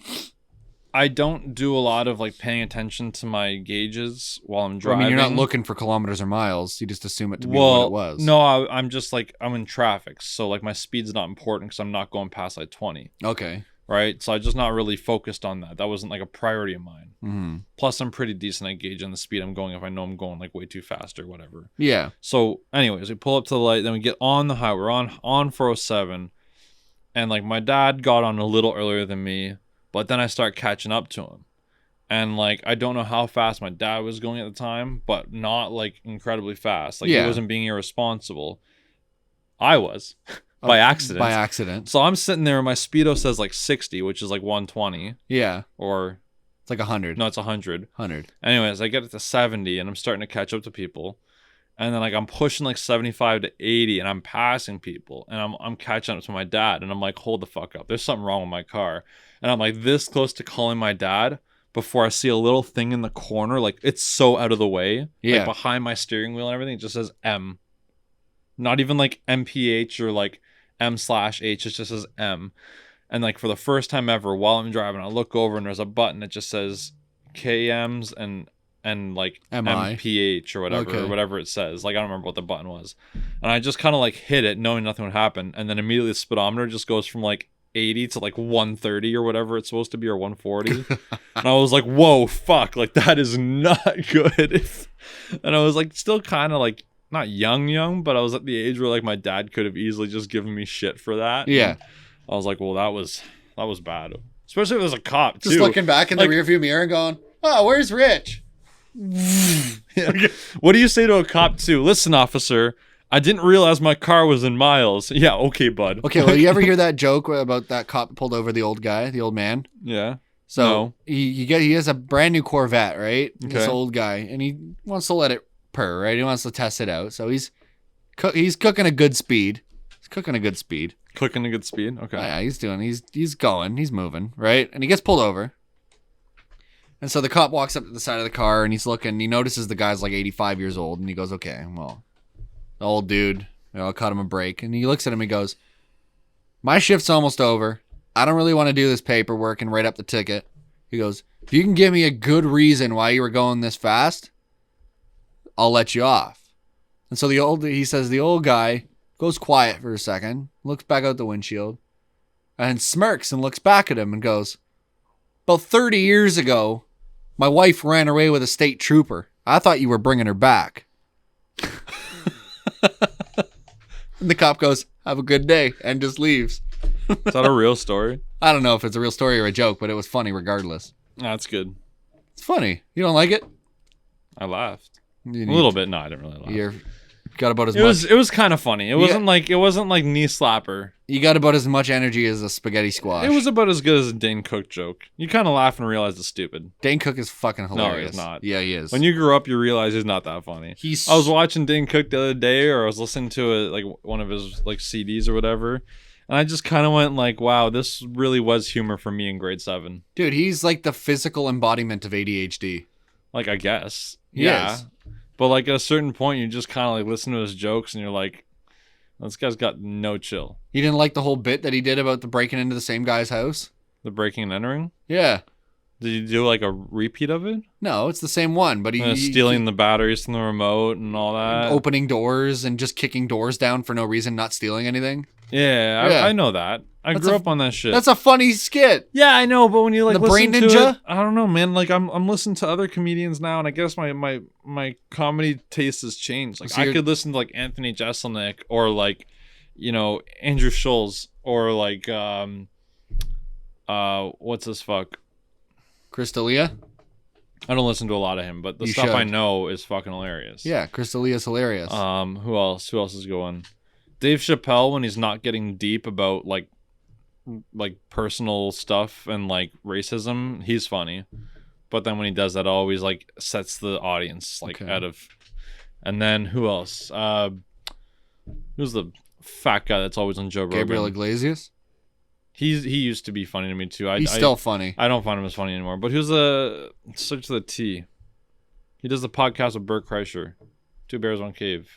I don't do a lot of like paying attention to my gauges while I'm driving. I mean, you're not looking for kilometers or miles. You just assume it to be what it was. No, I'm just like I'm in traffic, so like my speed's not important because I'm not going past like 20. Okay. Right, so I just not really focused on that. That wasn't like a priority of mine. Mm-hmm. Plus, I'm pretty decent at gauging the speed I'm going if I know I'm going like way too fast or whatever. Yeah. So, anyways, we pull up to the light, then we get on the highway. We're on 407, and like my dad got on a little earlier than me, but then I start catching up to him, and like I don't know how fast my dad was going at the time, but not like incredibly fast. Like he wasn't being irresponsible. I was. By accident. So I'm sitting there and my speedo says like 60, which is like 120. Yeah. Or it's like 100. No, it's 100. 100. Anyways, I get it to 70 and I'm starting to catch up to people. And then like I'm pushing like 75 to 80 and I'm passing people and I'm catching up to my dad and I'm like, hold the fuck up. There's something wrong with my car. And I'm like this close to calling my dad, before I see a little thing in the corner. Like, it's so out of the way. Yeah. Like, behind my steering wheel and everything, it just says M. Not even like MPH or like M/H. It just says M. And like for the first time ever, while I'm driving, I look over and there's a button that just says KMs and like MI. MPH or whatever, Okay. or whatever it says. Like, I don't remember what the button was. And I just kind of like hit it knowing nothing would happen. And then immediately the speedometer just goes from like 80 to like 130 or whatever it's supposed to be, or 140. And I was like, whoa, fuck, like that is not good. And I was like still kind of like not young, but I was at the age where like my dad could have easily just given me shit for that. Yeah. And I was like, well, that was bad. Especially if it was a cop too. Just looking back in the rearview mirror and going, oh, where's Rich? What do you say to a cop too? Listen, officer, I didn't realize my car was in miles. Yeah, okay, bud. Okay, well, you ever hear that joke about that cop that pulled over the old guy, the old man? Yeah. So No. he has a brand new Corvette, right? This Okay. old guy, and he wants to let it purr, right? He wants to test it out. So he's cooking a good speed. Clicking a good speed. Okay. Yeah, he's going, he's moving, right? And he gets pulled over. And so the cop walks up to the side of the car and he's looking, he notices the guy's like 85 years old, and he goes, okay, well, the old dude, I'll cut him a break. And he looks at him, he goes, my shift's almost over. I don't really want to do this paperwork and write up the ticket. He goes, if you can give me a good reason why you were going this fast, I'll let you off. And so the old guy goes quiet for a second, looks back out the windshield, and smirks and looks back at him and goes, about 30 years ago, my wife ran away with a state trooper. I thought you were bringing her back. And the cop goes, have a good day, and just leaves. Is that a real story? I don't know if it's a real story or a joke, but it was funny regardless. That's good. It's funny. You don't like it? I laughed. A A little bit. No, I didn't really laugh. You're got about as much. It was kind of funny. It wasn't like knee slapper. You got about as much energy as a spaghetti squash. It was about as good as a Dane Cook joke. You kind of laugh and realize it's stupid. Dane Cook is fucking hilarious. No, he's not. Yeah, he is. When you grew up, you realize he's not that funny. I was watching Dane Cook the other day, or I was listening to one of his like CDs or whatever, and I just kind of went like, "Wow, this really was humor for me in grade 7." Dude, he's like the physical embodiment of ADHD. Like, I guess, He is. But like at a certain point, you just kind of like listen to his jokes, and you're like, "This guy's got no chill." You didn't like the whole bit that he did about the breaking into the same guy's house? The breaking and entering. Yeah. Did you do like a repeat of it? No, it's the same one, but he stealing the batteries from the remote and all that. opening doors and just kicking doors down for no reason, not stealing anything. Yeah. I know that. I That's grew up on that shit. That's a funny skit. Yeah, I know, but when you like The listen Brain to Ninja? it, I don't know, man. Like I'm listening to other comedians now, and I guess my comedy taste has changed. Like, So I you're- could listen to like Anthony Jeselnik or like, Andrew Schulz or like what's this fuck? Crystalia? I don't listen to a lot of him, but the You stuff I should. know is fucking hilarious. Yeah, Crystalia's hilarious. Who else? Who else is going? Dave Chappelle, when he's not getting deep about like personal stuff and like racism, he's funny. But then when he does that, it always like sets the audience like Okay. out of. And then who else? Who's the fat guy that's always on Joe Rogan? Gabriel Iglesias? He used to be funny to me too. He's still funny. I don't find him as funny anymore. But who's search the T? He does the podcast with Bert Kreischer. Two Bears, One Cave.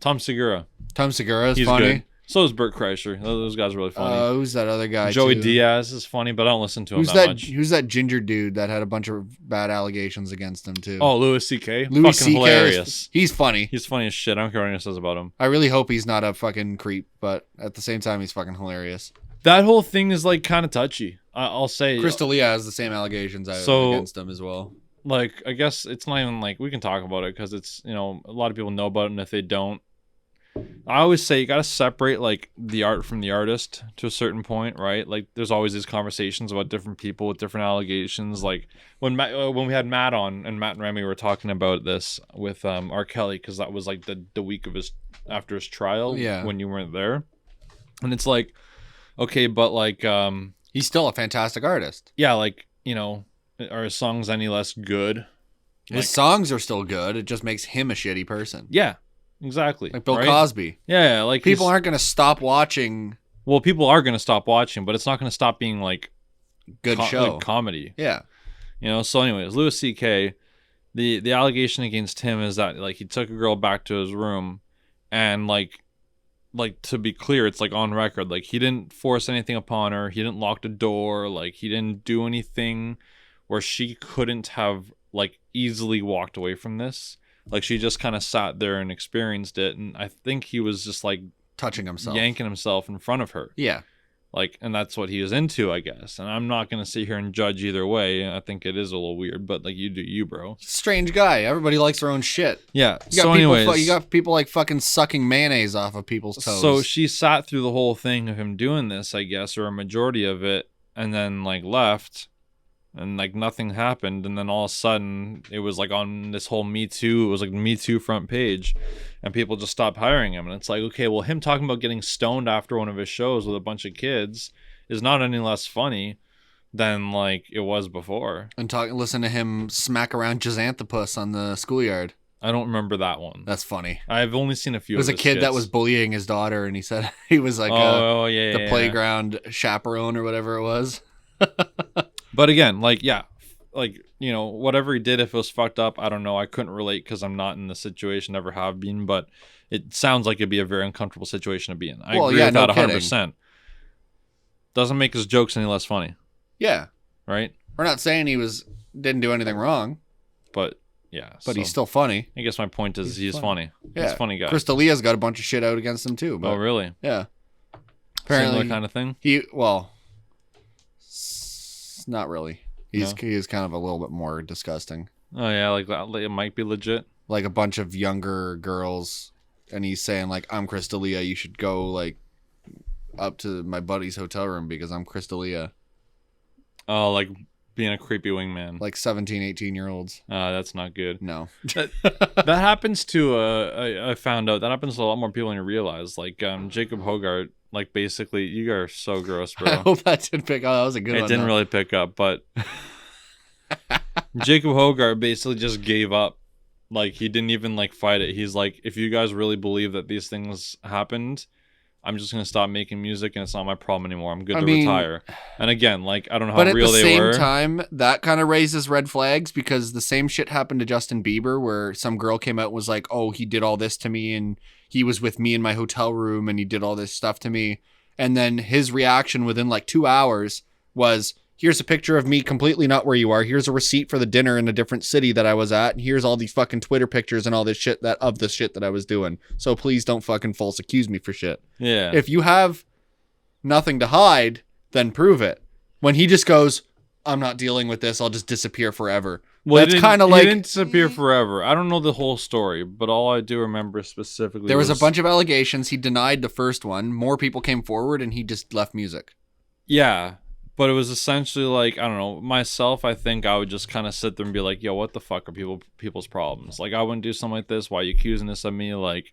Tom Segura. Tom Segura is He's funny. good. So is Bert Kreischer. Those guys are really funny. Who's that other guy? Joey too? Diaz is funny, but I don't listen to him Who's that that? much. Who's that ginger dude that had a bunch of bad allegations against him too? Oh, Louis C.K. Louis Fucking C.K. hilarious. He's funny. He's funny as shit. I don't care what anyone says about him. I really hope he's not a fucking creep, but at the same time, he's fucking hilarious. That whole thing is like kind of touchy. I'll say. Crystalia has the same allegations against him as well. Like, I guess it's not even like we can talk about it because it's, a lot of people know about it, and if they don't, I always say you got to separate like the art from the artist to a certain point, right? Like, there's always these conversations about different people with different allegations. Like when we had Matt on, and Matt and Remy were talking about this with R. Kelly, because that was like the week of after his trial, Yeah. when you weren't there, and it's like, okay, but like He's still a fantastic artist. yeah, like, are his songs any less good? His songs are still good. It just makes him a shitty person. Yeah, exactly. Like Bill right? Cosby. Yeah, like People aren't going to stop watching Well, people are going to stop watching, but it's not going to stop being like good show. like comedy. Yeah. You know. So, anyways, Louis C.K. The allegation against him is that like he took a girl back to his room, and like to be clear, it's like on record, like he didn't force anything upon her, he didn't lock the door, like he didn't do anything where she couldn't have like easily walked away from this. Like she just kind of sat there and experienced it, and I think he was just like touching himself, yanking himself in front of her. Yeah. Like, and that's what he was into, I guess. And I'm not going to sit here and judge either way. I think it is a little weird, but like, you do you, bro. Strange guy. Everybody likes their own shit. Yeah. You got people like fucking sucking mayonnaise off of people's toes. So she sat through the whole thing of him doing this, I guess, or a majority of it, and then like left, and like nothing happened. And then all of a sudden it was like on this whole Me Too, it was like Me Too front page, and people just stopped hiring him. And it's like, okay, well, him talking about getting stoned after one of his shows with a bunch of kids is not any less funny than like it was before. And listen to him smack around Jazanthropus on the schoolyard. I don't remember that one. That's funny. I've only seen a few. It was of a kid that was bullying his daughter, and he said he was like the playground chaperone or whatever it was. But again, like, yeah, like, you know, whatever he did, if it was fucked up, I don't know. I couldn't relate because I'm not in the situation, never have been, but it sounds like it'd be a very uncomfortable situation to be in. I agree with that 100%. Doesn't make his jokes any less funny. Yeah. Right? We're not saying he didn't do anything wrong. But, yeah. But he's still funny. I guess my point is he's funny. Yeah. He's a funny guy. Crystalia's got a bunch of shit out against him, too. But, oh, really? Yeah. Apparently. Similar kind of thing? Not really. He's kind of a little bit more disgusting. Oh yeah, like that. Like, it might be legit. Like a bunch of younger girls, and he's saying like, "I'm Crystalia. You should go like up to my buddy's hotel room because I'm Crystalia." Oh, like being a creepy wingman. Like 17, 18-year-olds. That's not good. No. that happens to. I found out that happens to a lot more people than you realize. Like Jacob Hogarth. Like, basically, you are so gross, bro. I hope that didn't pick up. That was a good one. It didn't really pick up, but Jacob Hogarth basically just gave up. Like, he didn't even, like, fight it. He's like, if you guys really believe that these things happened, I'm just going to stop making music, and it's not my problem anymore. I'm good to retire. And again, like, I don't know how real they were. But at the same time, that kind of raises red flags because the same shit happened to Justin Bieber where some girl came out and was like, oh, he did all this to me, and he was with me in my hotel room, and he did all this stuff to me. And then his reaction within like 2 hours was, here's a picture of me completely not where you are. Here's a receipt for the dinner in a different city that I was at. And here's all these fucking Twitter pictures and all this shit of the shit that I was doing. So please don't fucking false accuse me for shit. Yeah. If you have nothing to hide, then prove it. When he just goes, I'm not dealing with this. I'll just disappear forever. Well, that's kind of like... He didn't disappear forever. I don't know the whole story, but all I do remember specifically there was a bunch of allegations. He denied the first one. More people came forward, and he just left music. Yeah, but it was essentially like, I don't know, myself, I think I would just kind of sit there and be like, yo, what the fuck are people's problems? Like, I wouldn't do something like this. Why are you accusing this of me? Like...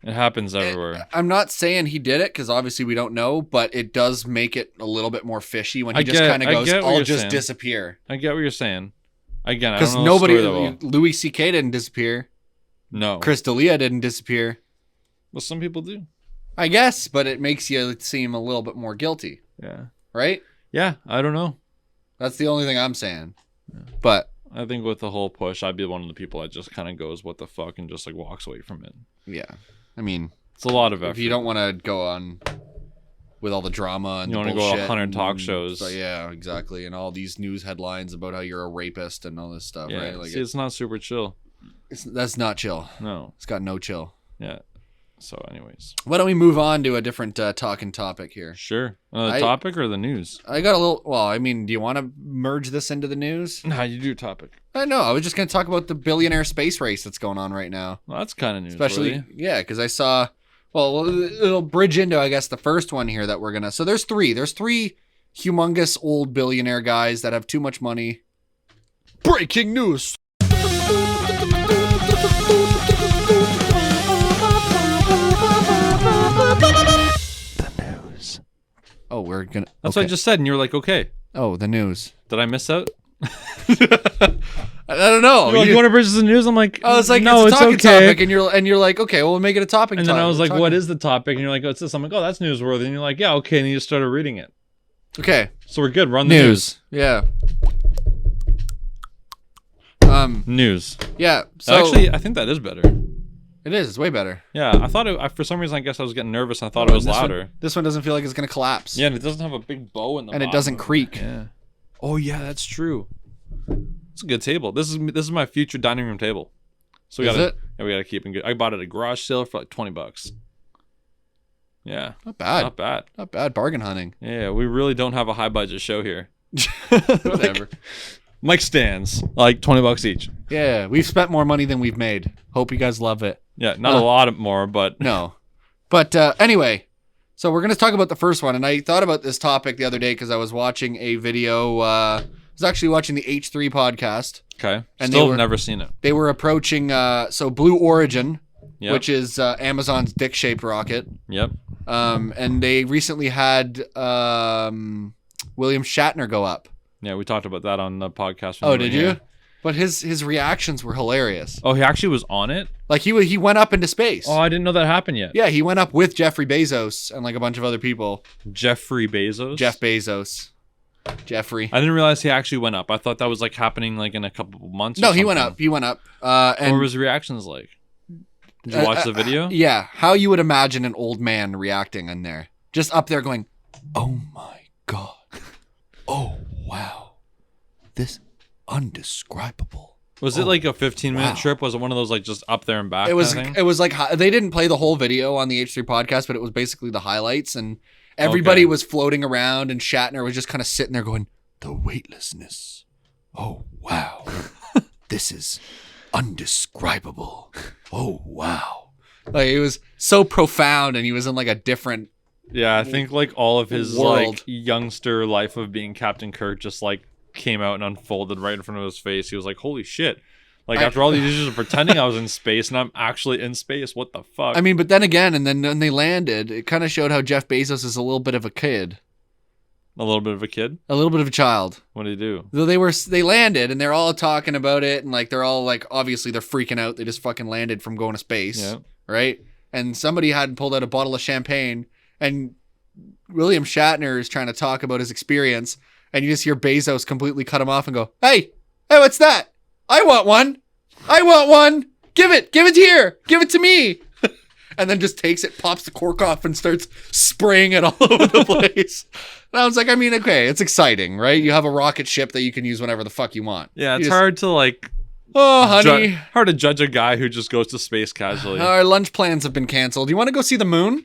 It happens everywhere. I'm not saying he did it because obviously we don't know, but it does make it a little bit more fishy when he just kind of goes, I'll just disappear. I get what you're saying. Again, I don't know. Because Louis C.K. didn't disappear. No. Crystalia didn't disappear. Well, some people do. I guess, but it makes you seem a little bit more guilty. Yeah. Right? Yeah, I don't know. That's the only thing I'm saying. Yeah. But I think with the whole push, I'd be one of the people that just kind of goes, what the fuck, and just like walks away from it. Yeah. I mean, it's a lot of effort. If you don't want to go on with all the drama and you want to go on 100 talk shows. So, yeah, exactly. And all these news headlines about how you're a rapist and all this stuff, yeah. right? Like See, it's not super chill. That's not chill. No. It's got no chill. Yeah. So, anyways. Why don't we move on to a different talking topic here? Sure. The topic or the news? I got a little... Well, I mean, do you want to merge this into the news? Nah, you do topic. I know. I was just going to talk about the billionaire space race that's going on right now. Well, that's kind of news. Especially, yeah, because I saw... Well, it'll bridge into, I guess, the first one here that we're going to... So there's three. There's three humongous old billionaire guys that have too much money. Breaking news! The news. Oh, we're going to... That's what I just said, and you were like, okay. Oh, the news. Did I miss out? I don't know. You're like, you want to bridge the news? I'm like, I was like, no, it's a talking topic, and you're like, okay, well, we'll make it a topic. And then I was like, what is the topic? And you're like, oh, it's this. I'm like, oh, that's newsworthy. And you're like, yeah, okay. And you just started reading it. Okay. So we're good. We're on the news. Yeah. News. Yeah. So Actually, I think that is better. it is. It's way better. Yeah, I thought it. For some reason, I guess I was getting nervous. And I thought it was louder. This one doesn't feel like it's gonna collapse. Yeah, and it doesn't have a big bow in the. And bottom it doesn't of creak. Yeah. Oh yeah, that's true. It's a good table. This is my future dining room table. So we gotta. Is it? Yeah, we gotta keep it good. I bought it at a garage sale for like $20. Yeah. Not bad. Not bad. Not bad. Bargain hunting. Yeah, we really don't have a high budget show here. Whatever. Mic stands, like $20 each. Yeah, we've spent more money than we've made. Hope you guys love it. Yeah, not a lot more, but no. But anyway, so we're gonna talk about the first one, and I thought about this topic the other day because I was watching a video. I was actually watching the H3 podcast. Okay. And Still never seen it. They were approaching so Blue Origin, Yep. which is Amazon's dick-shaped rocket. Yep. And they recently had William Shatner go up. Yeah, we talked about that on the podcast. Oh, did you? But his reactions were hilarious. Oh, he actually was on it? Like he went up into space. Oh, I didn't know that happened yet. Yeah, he went up with Jeffrey Bezos and like a bunch of other people. Jeffrey Bezos? Jeff Bezos. Jeffrey. I didn't realize he actually went up. I thought that was like happening like in a couple of months. No, or he went something. up. He went up. And what were his reactions like? Did you watch the video? Yeah, how you would imagine an old man reacting in there. Just up there going, "Oh my God. Oh wow. This undescribable." Was it like a 15-minute trip? Was it one of those like just up there and back? It was. kind of thing? It was like they didn't play the whole video on the H3 podcast, but it was basically the highlights, and everybody was floating around, and Shatner was just kind of sitting there going, "The weightlessness. Oh wow, this is undescribable. Oh wow." Like it was so profound, and he was in like a different. Yeah, I think like all of his world. like youngster life of being Captain Kirk just like came out and unfolded right in front of his face. He was like, "Holy shit!" Like after all these years of pretending I was in space, and I'm actually in space. What the fuck? I mean, but then again, and then when they landed, it kind of showed how Jeff Bezos is a little bit of a kid, a little bit of a kid. a little bit of a child. What did he do? So they landed, and they're all talking about it, and like they're all like, obviously they're freaking out. They just fucking landed from going to space, Yeah. right? And somebody had pulled out a bottle of champagne, and William Shatner is trying to talk about his experience, and you just hear Bezos completely cut him off and go, "Hey, what's that? I want one. I want one. Give it here. Give it to me." And then just takes it, pops the cork off, and starts spraying it all over the place. And I was like, I mean, okay, it's exciting, right? You have a rocket ship that you can use whenever the fuck you want. Yeah, You it's just, hard to like "Oh, honey, hard to judge a guy who just goes to space casually. our lunch plans have been canceled. You want to go see the moon?"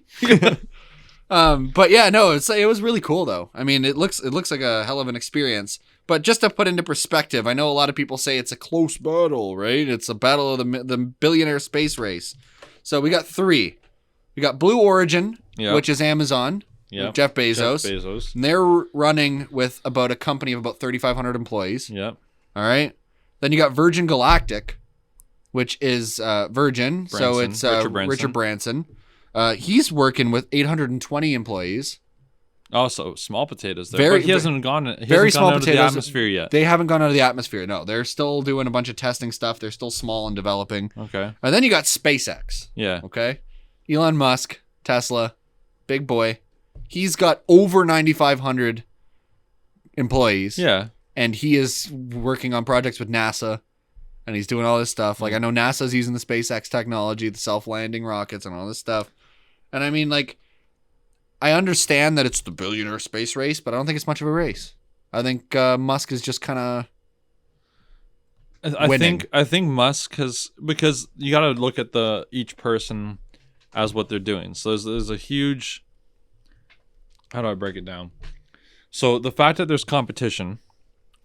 But yeah, no, it was really cool though. I mean, it looks like a hell of an experience. But just to put into perspective, I know a lot of people say it's a close battle, right? It's a battle of the billionaire space race. So we got 3. We got Blue Origin, Yep. which is Amazon, Yep. Jeff Bezos. Jeff Bezos. And they're running with about a company of about 3,500 employees. Yep. All right. Then you got Virgin Galactic, which is Virgin. So Branson. it's Richard Branson. He's working with 820 employees. Oh, so small potatoes there. Very- But he hasn't gone. He very hasn't small gone out of the potatoes. atmosphere yet. They haven't gone out of the atmosphere. No, they're still doing a bunch of testing stuff. They're still small and developing. Okay. And then you got SpaceX. Yeah. Okay. Elon Musk, Tesla, big boy. He's got over 9,500 employees. Yeah. And he is working on projects with NASA. And he's doing all this stuff. Like, I know NASA's using the SpaceX technology, the self-landing rockets and all this stuff. And I mean, like, I understand that it's the billionaire space race, but I don't think it's much of a race. I think Musk is just kind of winning. I think Musk has, because you got to look at each person as what they're doing. So there's a huge, how do I break it down? So the fact that there's competition,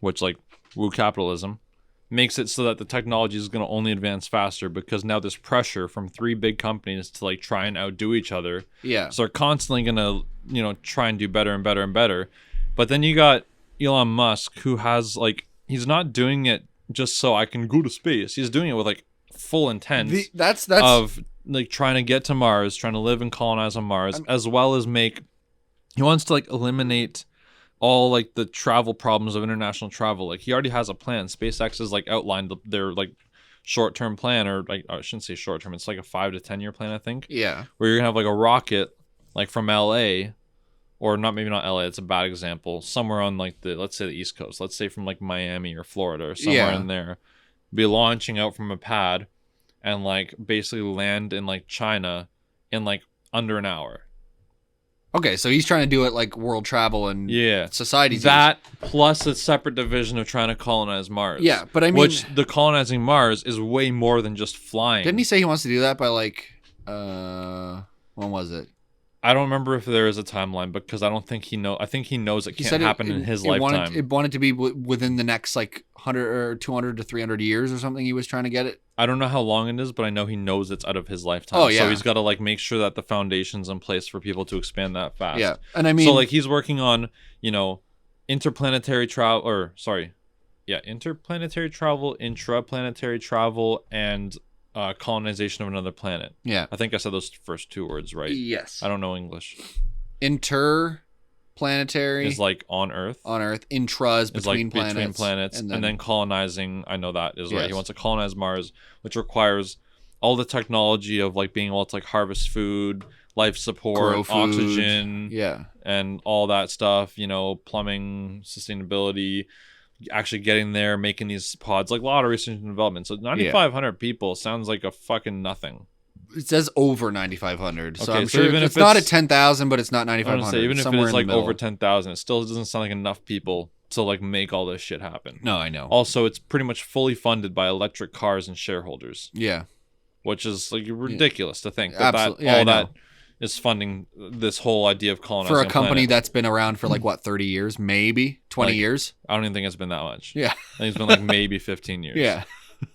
which like woo capitalism, makes it so that the technology is going to only advance faster because now there's pressure from 3 big companies to like try and outdo each other. Yeah. So they're constantly going to, try and do better and better and better. But then you got Elon Musk, who has like, he's not doing it just so I can go to space. He's doing it with like full intent That's of like trying to get to Mars, trying to live and colonize on Mars, as well as he wants to like eliminate all like the travel problems of international travel. Like he already has a plan. SpaceX has like outlined their like short-term plan, or like I shouldn't say short-term. It's like a 5 to 10 year plan, I think. Yeah. Where you're gonna have like a rocket like from LA or not, maybe not LA, it's a bad example, somewhere on like let's say the East Coast, let's say from like Miami or Florida or somewhere in there, be launching out from a pad and like basically land in like China in like under an hour. Okay, so he's trying to do it like world travel and society. That plus a separate division of trying to colonize Mars. Yeah, but I mean, which the colonizing Mars is way more than just flying. Didn't he say he wants to do that by like when was it? I don't remember if there is a timeline because I don't think he know. I think he knows it can't happen in his lifetime. It wanted to be within the next like 100 or 200 to 300 years or something. He was trying to get it. I don't know how long it is, but I know he knows it's out of his lifetime. Oh, yeah. So he's got to like make sure that the foundation's in place for people to expand that fast. Yeah, and I mean, so like he's working on interplanetary travel, interplanetary travel, intraplanetary travel, and colonization of another planet. Yeah. I think I said those first two words right. Yes. I don't know English. Interplanetary is like on Earth. On Earth. Intra is between planets. And then colonizing, I know that is right. He wants to colonize Mars, which requires all the technology of like being able to like harvest food, life support, oxygen, and all that stuff, plumbing, sustainability, actually getting there, making these pods, like a lot of research and development. So 9,500 people sounds like a fucking nothing. It says over 9,500. So okay, I'm sure even it's not at 10,000, but it's not 9,500. Even if it's like over 10,000, it still doesn't sound like enough people to like make all this shit happen. No, I know. Also, it's pretty much fully funded by electric cars and shareholders. Yeah. Which is like ridiculous to think that that is funding this whole idea of colonizing for a company that's been around for like what, 30 years, maybe 20 years. I don't even think it's been that much. Yeah, I think it's been like maybe 15 years. Yeah,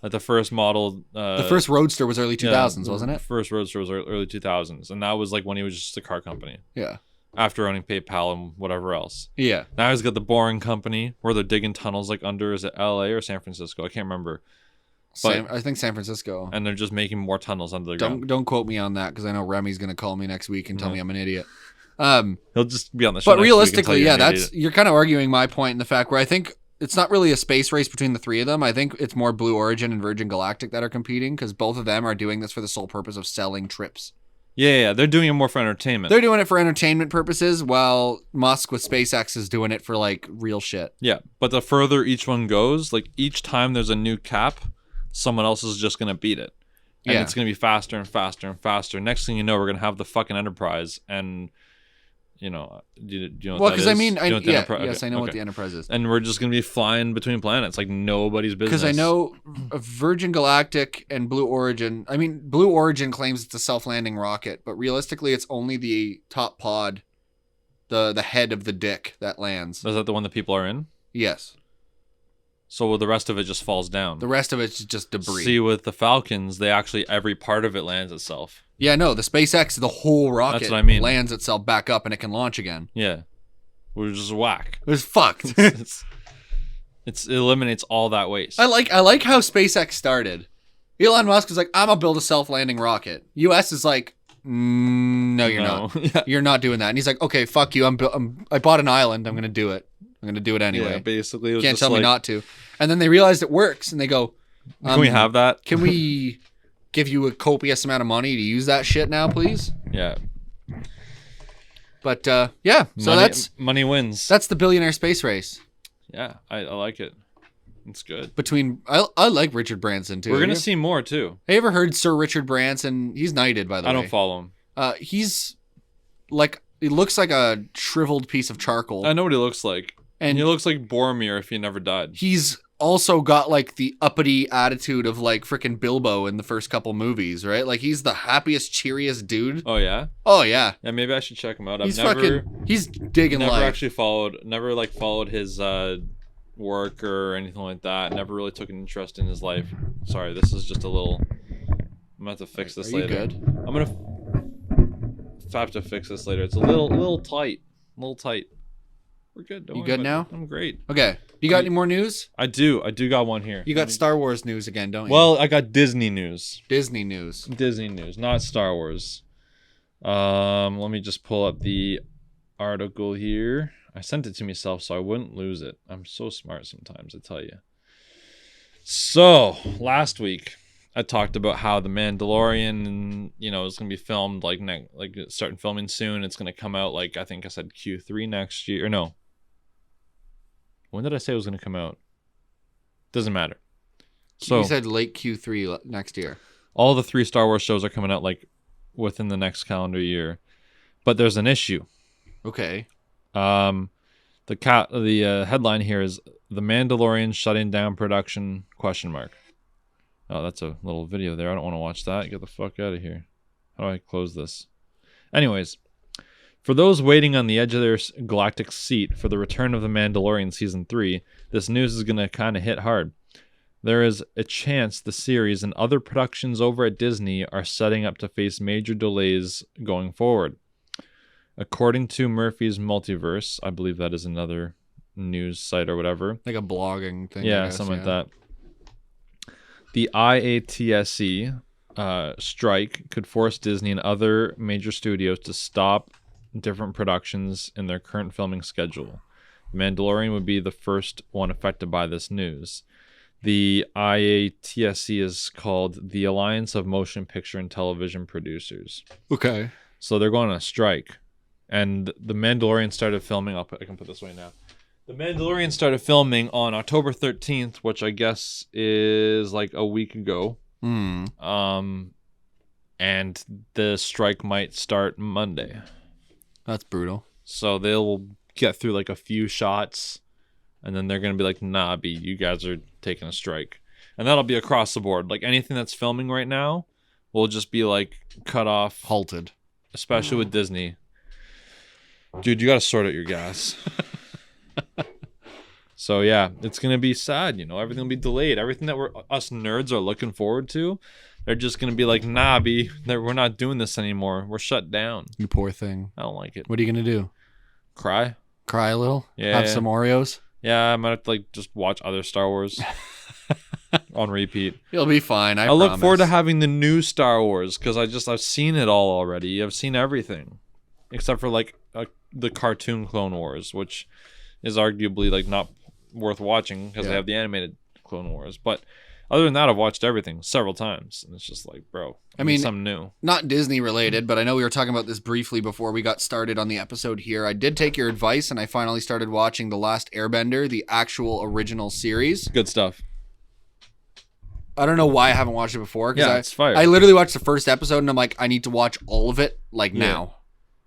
like the first model, the first Roadster was early 2000s, wasn't it? First Roadster was early 2000s, and that was like when he was just a car company. Yeah. After owning PayPal and whatever else. Yeah. Now he's got the Boring Company where they're digging tunnels like under, is it LA or San Francisco? I can't remember. I think San Francisco. And they're just making more tunnels under the ground. Don't quote me on that because I know Remy's going to call me next week and tell me I'm an idiot. He'll just be on the show. But realistically, you're kind of arguing my point in the fact where I think it's not really a space race between the three of them. I think it's more Blue Origin and Virgin Galactic that are competing because both of them are doing this for the sole purpose of selling trips. Yeah, they're doing it more for entertainment. They're doing it for entertainment purposes, while Musk with SpaceX is doing it for like real shit. Yeah, but the further each one goes, like each time there's a new cap, someone else is just going to beat it. And it's going to be faster and faster and faster. Next thing you know, we're going to have the fucking Enterprise. And, do you know what that is? I mean, I know what the Enterprise is. And we're just going to be flying between planets like nobody's business. Because I know Virgin Galactic and Blue Origin, Blue Origin claims it's a self-landing rocket, but realistically it's only the top pod, the head of the dick that lands. Is that the one that people are in? Yes. So the rest of it just falls down. The rest of it's just debris. See, with the Falcons, every part of it lands itself. Yeah, no, the SpaceX, the whole rocket That's what I mean. lands itself back up and it can launch again. Yeah. We're just whack. It was fucked. It eliminates all that waste. I like how SpaceX started. Elon Musk was like, I'm gonna build a self-landing rocket. US is like, no, you're not. You're not doing that. And he's like, okay, fuck you. I bought an island. I'm gonna do it. I'm gonna do it anyway. Yeah, basically, it was can't tell me not to. And then they realized it works, and they go, "Can we have that? Can we give you a copious amount of money to use that shit now, please?" Yeah. But yeah, so money wins. That's the billionaire space race. Yeah, I like it. It's good. I like Richard Branson too. We're gonna see more too. Have you ever heard Sir Richard Branson? He's knighted, by the way. I don't follow him. He's like, he looks like a shriveled piece of charcoal. I know what he looks like. And he looks like Boromir if he never died. He's also got like the uppity attitude of like freaking Bilbo in the first couple movies, right? Like he's the happiest, cheeriest dude. Oh yeah? Oh yeah. Yeah, maybe I should check him out. He's digging life. Never followed his work or anything like that. Never really took an interest in his life. Sorry, this is just a little. I'm gonna have to fix this later. Good? I'm gonna have to fix this later. It's a little tight. We're good. You good now? I'm great. Okay. You got any more news? I do got one here. You got Star Wars news again, don't you? Well, I got Disney news. Disney news, not Star Wars. Let me just pull up the article here. I sent it to myself so I wouldn't lose it. I'm so smart sometimes, I tell you. So, last week, I talked about how the Mandalorian, is gonna be filmed like starting filming soon. It's gonna come out like I think I said Q3 next year. Or no, when did I say it was gonna come out? Doesn't matter. So you said late Q3 next year. All the 3 Star Wars shows are coming out like within the next calendar year, but there's an issue. Okay. The headline here is The Mandalorian shutting down production ? Oh, that's a little video there. I don't want to watch that. Get the fuck out of here. How do I close this? Anyways, for those waiting on the edge of their galactic seat for the return of The Mandalorian Season 3, this news is going to kind of hit hard. There is a chance the series and other productions over at Disney are setting up to face major delays going forward. According to Murphy's Multiverse, I believe that is another news site or whatever. Like a blogging thing. Yeah, something like that. The IATSE strike could force Disney and other major studios to stop different productions in their current filming schedule. The Mandalorian would be the first one affected by this news. The IATSE is called the Alliance of Motion Picture and Television Producers. Okay. So they're going on a strike. And The Mandalorian started filming. I can put this away now. The Mandalorian started filming on October 13th, which I guess is like a week ago. And the strike might start Monday. That's brutal. So they'll get through like a few shots, and then they're going to be like, nah, B, you guys are taking a strike. And that'll be across the board. Like anything that's filming right now will just be like cut off. Halted. Especially with Disney. Dude, you got to sort out your gas. So yeah, it's gonna be sad. Everything will be delayed. Everything that us nerds are looking forward to, they're just gonna be like, nah, B, we're not doing this anymore. We're shut down. You poor thing. I don't like it. What are you gonna do? Cry a little? Yeah. Have some Oreos? Yeah, I might have to like just watch other Star Wars on repeat. You'll be fine. I look forward to having the new Star Wars because I've seen it all already. I've seen everything except for like the cartoon Clone Wars, which is arguably like not worth watching because they have the animated Clone Wars. But other than that, I've watched everything several times, and it's just like, bro, I mean something new. Not Disney related, but I know we were talking about this briefly before we got started on the episode here. I did take your advice, and I finally started watching The Last Airbender, the actual original series. Good stuff. I don't know why I haven't watched it before. Yeah, it's fire. I literally watched the first episode, and I'm like, I need to watch all of it now.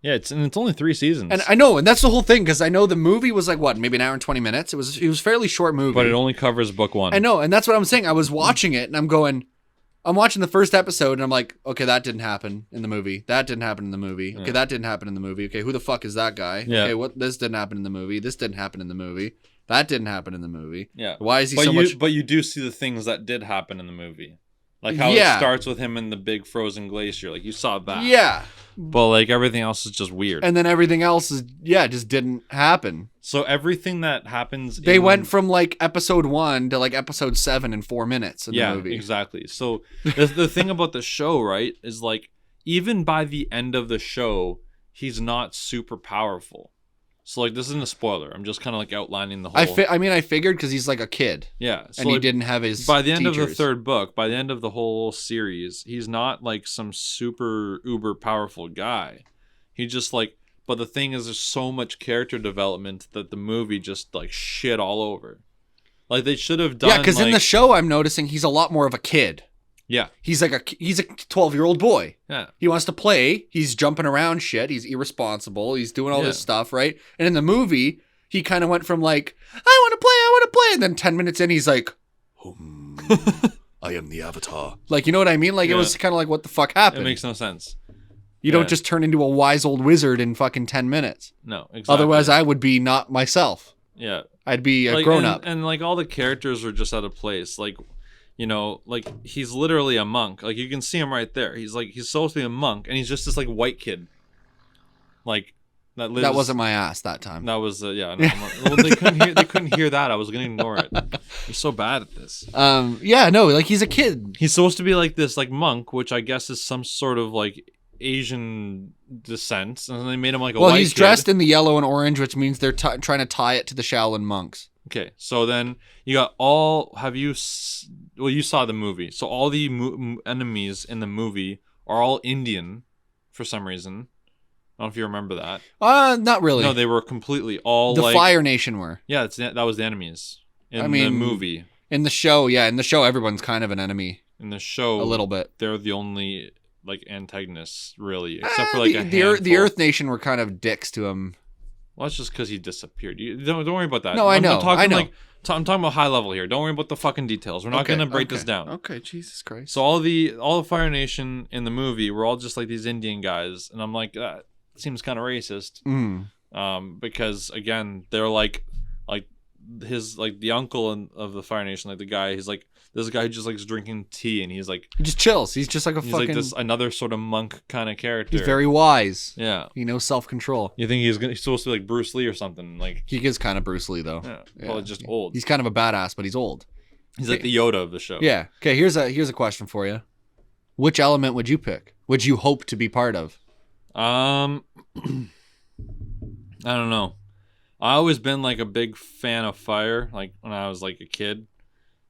Yeah, it's only 3 seasons. And I know, and that's the whole thing, because I know the movie was like, maybe an hour and 20 minutes? It was a fairly short movie. But it only covers book 1. I know, and that's what I'm saying. I was watching it, and I'm watching the first episode, and I'm like, okay, that didn't happen in the movie. That didn't happen in the movie. Okay, that didn't happen in the movie. Okay, who the fuck is that guy? Yeah. Okay, this didn't happen in the movie. This didn't happen in the movie. That didn't happen in the movie. Yeah. Why is he much... But you do see the things that did happen in the movie. Like how it starts with him in the big frozen glacier. Like, you saw that. Yeah. But, like, everything else is just weird. And then everything else just didn't happen. So everything that happens... They went from, like, episode 1 to, like, episode 7 in 4 minutes in the movie. Yeah, exactly. So the thing about the show, right, is, like, even by the end of the show, he's not super powerful. So, like, this isn't a spoiler. I'm just kind of, like, outlining the whole... I figured because he's, like, a kid. Yeah. So and he didn't have his By the end teachers. of the third book, by the end of the whole series, he's not, like, some super uber powerful guy. He just, like... But the thing is, there's so much character development that the movie just, like, shit all over. Like, they should have done, Yeah, because in the show, I'm noticing he's a lot more of a kid. Yeah. He's a 12-year-old boy. Yeah. He wants to play. He's jumping around shit. He's irresponsible. He's doing all this stuff, right? And in the movie, he kind of went from like, I want to play. And then 10 minutes in, he's like, I am the Avatar. Like, you know what I mean? Like, it was kind of like, what the fuck happened? It makes no sense. You don't just turn into a wise old wizard in fucking 10 minutes. No, exactly. Otherwise, I would be not myself. Yeah. I'd be a grown-up. And, like, all the characters were just out of place. Like... You know, like, he's literally a monk. Like, you can see him right there. He's supposed to be a monk, and he's just this, like, white kid. Like, that lives... That wasn't my ass that time. That was, yeah. No, well, they couldn't hear that. I was going to ignore it. You're so bad at this. Yeah, no, like, he's a kid. He's supposed to be, like, this, like, monk, which I guess is some sort of, like, Asian descent. And they made him, like, a white kid. Well, he's dressed in the yellow and orange, which means they're trying to tie it to the Shaolin monks. Okay, so then you got all... well, you saw the movie, so all the enemies in the movie are all Indian for some reason. I don't know if you remember that. Not really. No, they were completely all the like Fire Nation were. Yeah, that was the enemies in mean, the movie. In the show, everyone's kind of an enemy. In the show, a little bit. They're the only like antagonists, really, except for like the Earth Nation were kind of dicks to him. Well, that's just because he disappeared. Don't worry about that. No, I know. I'm know. I'm talking about high level here. Don't worry about the fucking details. We're not gonna break this down. Okay, Jesus Christ. So all the Fire Nation in the movie were all just like these Indian guys, and I'm like, that seems kind of racist. Because again, they're like his like the uncle of the Fire Nation, like the guy. He's like this guy who just likes drinking tea, and he's like he just chills. He's just like he's like this another sort of monk kind of character. He's very wise. Yeah, he knows self-control. You think he's supposed to be like Bruce Lee or something? Like he is kind of Bruce Lee though. Yeah. Well, just old. He's kind of a badass, but he's old. He's like the Yoda of the show. Yeah. Okay. Here's a question for you. Which element would you pick? Would you hope to be part of? I don't know. I always been like a big fan of fire, like when I was like a kid,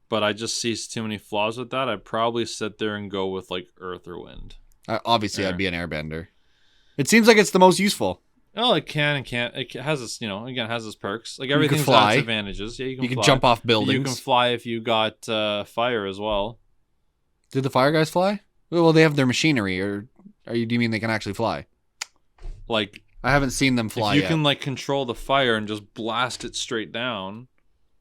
but I just see too many flaws with that. I'd probably sit there and go with like earth or wind. Obviously, I'd be an airbender. It seems like it's the most useful. Oh, it can and can't. It has its, has its perks. Like everything's got its advantages. Yeah, you can jump off buildings. You can fly if you got fire as well. Did the fire guys fly? Well, they have their machinery, or do you mean they can actually fly? Like I haven't seen them fly. If you can like control the fire and just blast it straight down.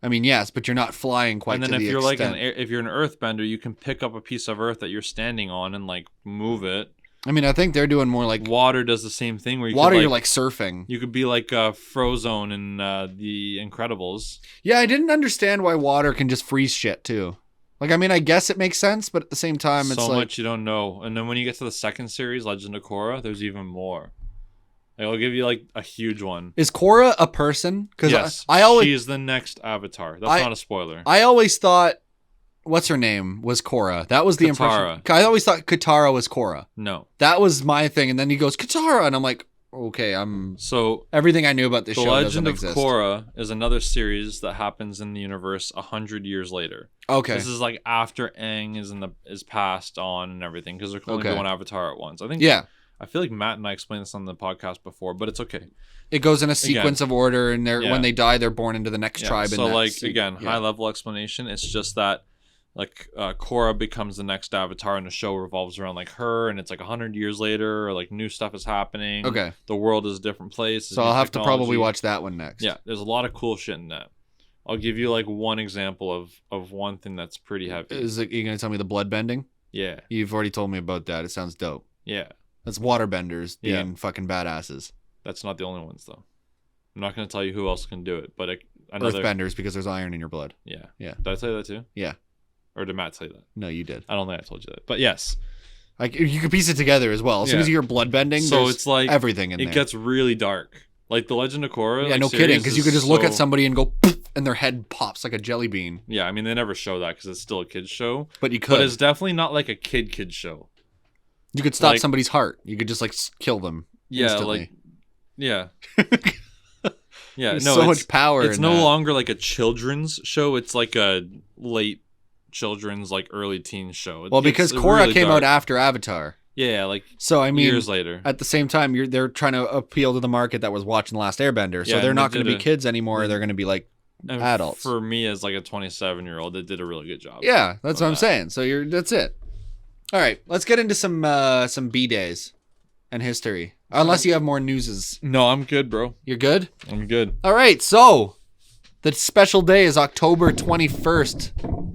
I mean, yes, but you're not flying quite. And then to the extent. if you're an earthbender, you can pick up a piece of earth that you're standing on and like move it. I mean, I think they're doing more like water does the same thing. Where you're like surfing. You could be like Frozone in the Incredibles. Yeah, I didn't understand why water can just freeze shit too. Like, I mean, I guess it makes sense, but at the same time, it's so much you don't know. And then when you get to the second series, Legend of Korra, there's even more. Like, I'll give you like a huge one. Is Korra a person? Because yes, she is the next Avatar. That's not a spoiler. I always thought, what's her name was Korra. That was the impression. I always thought Katara was Korra. No, that was my thing. And then he goes Katara, and I'm like, okay, so everything I knew about this show doesn't exist. The Legend of Korra is another series that happens in the universe 100 years later. Okay, this is like after Aang is passed on and everything because they're only doing Avatar at once. I think. Yeah. I feel like Matt and I explained this on the podcast before, but it's okay. It goes in a sequence of order, and when they die, they're born into the next tribe. So, high level explanation. It's just that, like, Korra becomes the next Avatar, and the show revolves around like her, and it's like 100 years later, or like new stuff is happening. Okay, the world is a different place. So I'll have to probably watch that one next. Yeah, there's a lot of cool shit in that. I'll give you like one example of one thing that's pretty heavy. Is it, you gonna tell me the blood bending? Yeah, you've already told me about that. It sounds dope. Yeah. That's waterbenders being fucking badasses. That's not the only ones, though. I'm not going to tell you who else can do it, but earthbenders, because there's iron in your blood. Yeah. Yeah. Did I tell you that too? Yeah. Or did Matt tell you that? No, you did. I don't think I told you that, but yes. Like you can piece it together as well. As soon as you hear blood bending, so it's like everything in there. It gets really dark. Like the Legend of Korra. Yeah, no kidding. Because you could just look at somebody and go, poof, and their head pops like a jelly bean. Yeah, I mean they never show that because it's still a kid's show. But you could. But it's definitely not like a kid show. You could stop somebody's heart. You could just like kill them. Yeah, instantly. Yeah. There's so much power. It's no longer like a children's show. It's like a late children's, like early teen show. Well, because Korra really came out after Avatar. Yeah, like so. I mean, years later. At the same time, they're trying to appeal to the market that was watching The Last Airbender. So they're not going to be kids anymore. They're going to be like adults. For me, as like a 27-year-old, they did a really good job. Yeah, that's what I'm saying. So that's it. All right, let's get into some B-days and history. Unless you have more newses. No, I'm good, bro. You're good? I'm good. All right, so the special day is October 21st.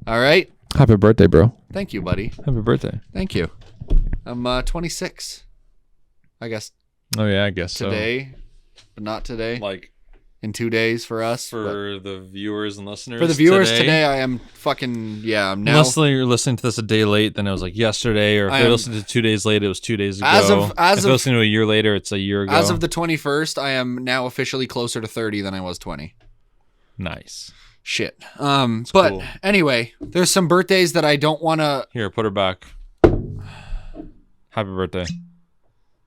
All right? Happy birthday, bro. Thank you, buddy. Happy birthday. Thank you. I'm 26. I guess. Oh, yeah, I guess today, but not today. Like in 2 days for us. For the viewers and listeners. For the viewers today, I am fucking, I'm now. Unless you're listening to this a day late, then it was like yesterday. Or if you're listening to 2 days late, it was 2 days ago. If you're listening to a year later, it's a year ago. As of the 21st, I am now officially closer to 30 than I was 20. Nice. Shit. But cool. Anyway, there's some birthdays that I don't want to. Here, put her back. Happy birthday.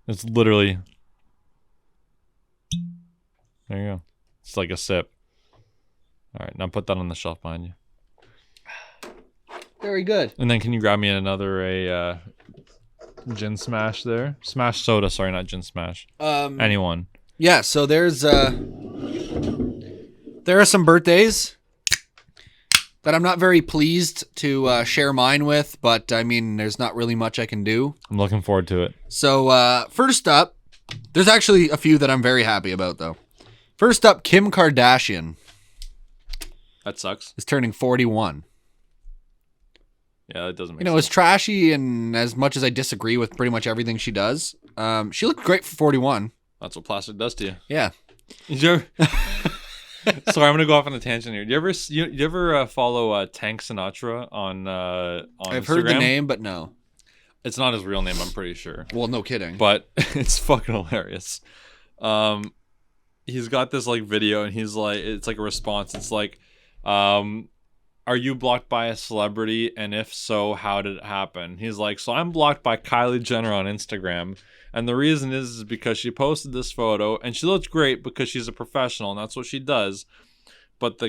It's literally. There you go. It's like a sip. All right, now put that on the shelf behind you. Very good. And then can you grab me another gin smash there? Smash soda, sorry, not gin smash. Anyone. Yeah, so there are some birthdays that I'm not very pleased to share mine with, but I mean, there's not really much I can do. I'm looking forward to it. So first up, there's actually a few that I'm very happy about, though. First up, Kim Kardashian. That sucks. Is turning 41. Yeah, that doesn't make sense. You know, as trashy and as much as I disagree with pretty much everything she does, she looked great for 41. That's what plastic does to you. Yeah. Sorry, I'm gonna go off on a tangent here. Do you ever follow Tank Sinatra on I've Instagram? heard the name, but no. It's not his real name, I'm pretty sure. Well, no kidding. But it's fucking hilarious. He's got this like video, and he's like, it's like a response. It's like, are you blocked by a celebrity? And if so, how did it happen? He's like, so I'm blocked by Kylie Jenner on Instagram. And the reason is because she posted this photo, and she looked great because she's a professional, and that's what she does. But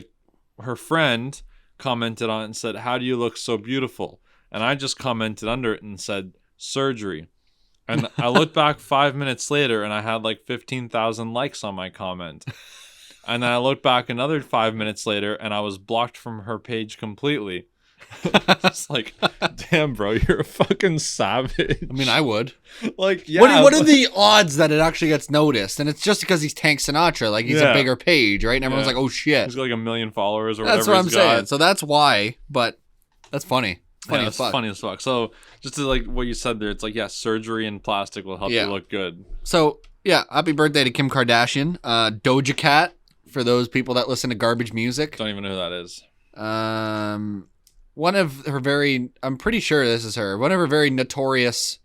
her friend commented on it and said, how do you look so beautiful? And I just commented under it and said, surgery. And I looked back 5 minutes later, and I had like 15,000 likes on my comment. And then I looked back another 5 minutes later, and I was blocked from her page completely. It's like, damn, bro, you're a fucking savage. I mean, I would. Like, yeah. What are the odds that it actually gets noticed? And it's just because he's Tank Sinatra, like he's a bigger page, right? And everyone's like, oh shit. He's got like 1 million followers or whatever. That's what I'm saying. So that's why, but that's funny. It's funny as fuck. Funny as fuck. So just to like what you said there, it's like, yeah, surgery and plastic will help you look good. So yeah, happy birthday to Kim Kardashian. Doja Cat, for those people that listen to garbage music. Don't even know who that is. One of her I'm pretty sure this is her. One of her very notorious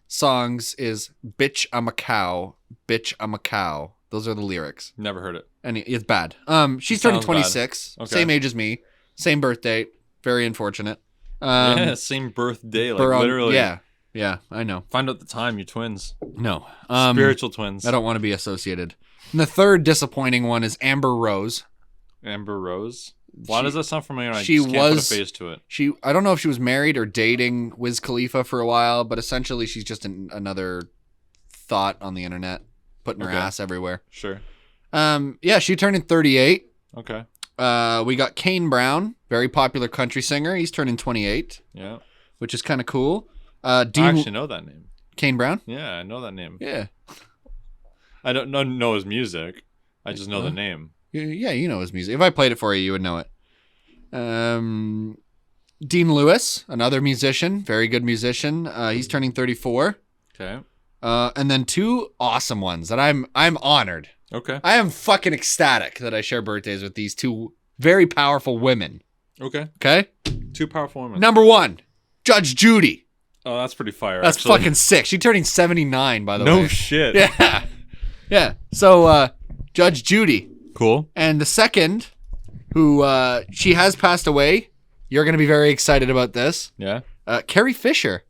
songs is "Bitch, I'm a Cow, Bitch, I'm a Cow." Those are the lyrics. Never heard it. And it's bad. She's turning 26. Okay. Same age as me. Same birthday. Very unfortunate. Yeah, same birthday. Like literally. Yeah, I know. Find out the time. You're twins. No. Spiritual twins. I don't want to be associated. And the third disappointing one is Amber Rose. Amber Rose? Why does that sound familiar? I just can't put a face to it. I don't know if she was married or dating Wiz Khalifa for a while, but essentially she's just another thought on the internet, putting her ass everywhere. Sure. Yeah, she turning 38. Okay. We got Kane Brown, very popular country singer. He's turning 28. Yeah. Which is kind of cool. I actually know that name. Kane Brown? Yeah, I know that name. Yeah. I don't know his music. I just know the name. Yeah, you know his music. If I played it for you, you would know it. Dean Lewis, another musician, very good musician. He's turning 34. Okay. And then two awesome ones that I'm honored. Okay. I am fucking ecstatic that I share birthdays with these two very powerful women. Okay. Okay? Two powerful women. Number one, Judge Judy. Oh, that's pretty fire. That's actually fucking sick. She's turning 79, by the way. No shit. Yeah. Yeah. So, Judge Judy. Cool. And the second, who she has passed away. You're going to be very excited about this. Yeah. Carrie Fisher.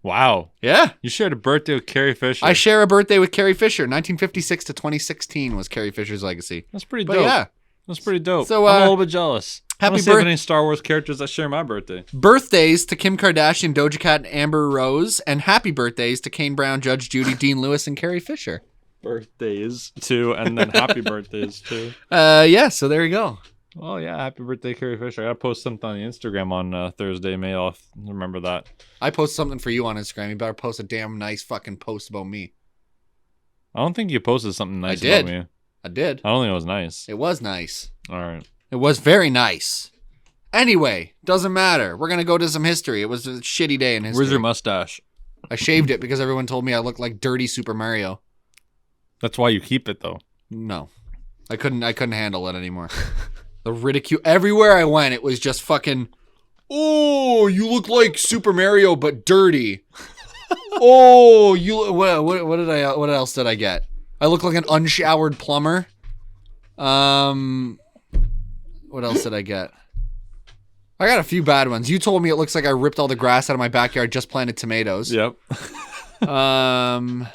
Wow. Yeah. You shared a birthday with Carrie Fisher. I share a birthday with Carrie Fisher. 1956 to 2016 was Carrie Fisher's legacy. That's pretty dope. But yeah. That's pretty dope. So, I'm a little bit jealous. Happy birthday! Any Star Wars characters that share my birthday? Birthdays to Kim Kardashian, Doja Cat, and Amber Rose, and happy birthdays to Kane Brown, Judge Judy, Dean Lewis, and Carrie Fisher. Birthdays too, and then happy birthdays too. Yeah. So there you go. Oh yeah, happy birthday, Carrie Fisher. I gotta post something on the Instagram on Thursday. Maybe I'll remember that. I post something for you on Instagram. You better post a damn nice fucking post about me. I don't think you posted something nice about me. I did. I don't think it was nice. It was nice. All right. It was very nice. Anyway, doesn't matter. We're going to go to some history. It was a shitty day in history. Where's your mustache? I shaved it because everyone told me I looked like dirty Super Mario. That's why you keep it, though. No. I couldn't handle it anymore. The ridicule. Everywhere I went, it was just fucking, oh, you look like Super Mario, but dirty. Oh, you, what else did I get? I look like an unshowered plumber. What else did I get? I got a few bad ones. You told me it looks like I ripped all the grass out of my backyard, just planted tomatoes. Yep. I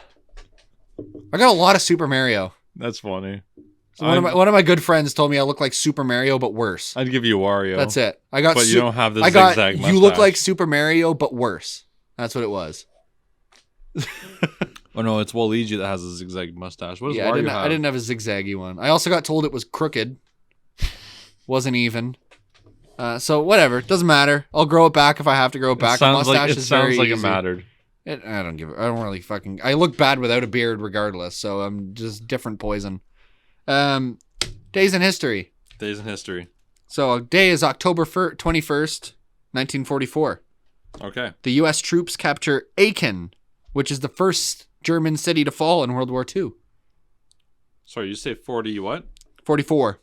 got a lot of Super Mario. That's funny. So one of my good friends told me I look like Super Mario, but worse. I'd give you Wario. That's it. But you don't have the zigzag mustache. You look like Super Mario, but worse. That's what it was. Oh no, it's Waluigi that has a zigzag mustache. What does Yeah, Wario have? I didn't have a zigzaggy one. I also got told it was crooked. Wasn't even. So whatever, doesn't matter. I'll grow it back if I have to grow it back. A mustache is very easy. It mattered. I don't give. I don't really fucking. I look bad without a beard, regardless. So I'm just different poison. Days in history. Days in history. So a day is October 21st, 1944. Okay. The U.S. troops capture Aachen, which is the first German city to fall in World War II. Sorry, you say 40 what? 44.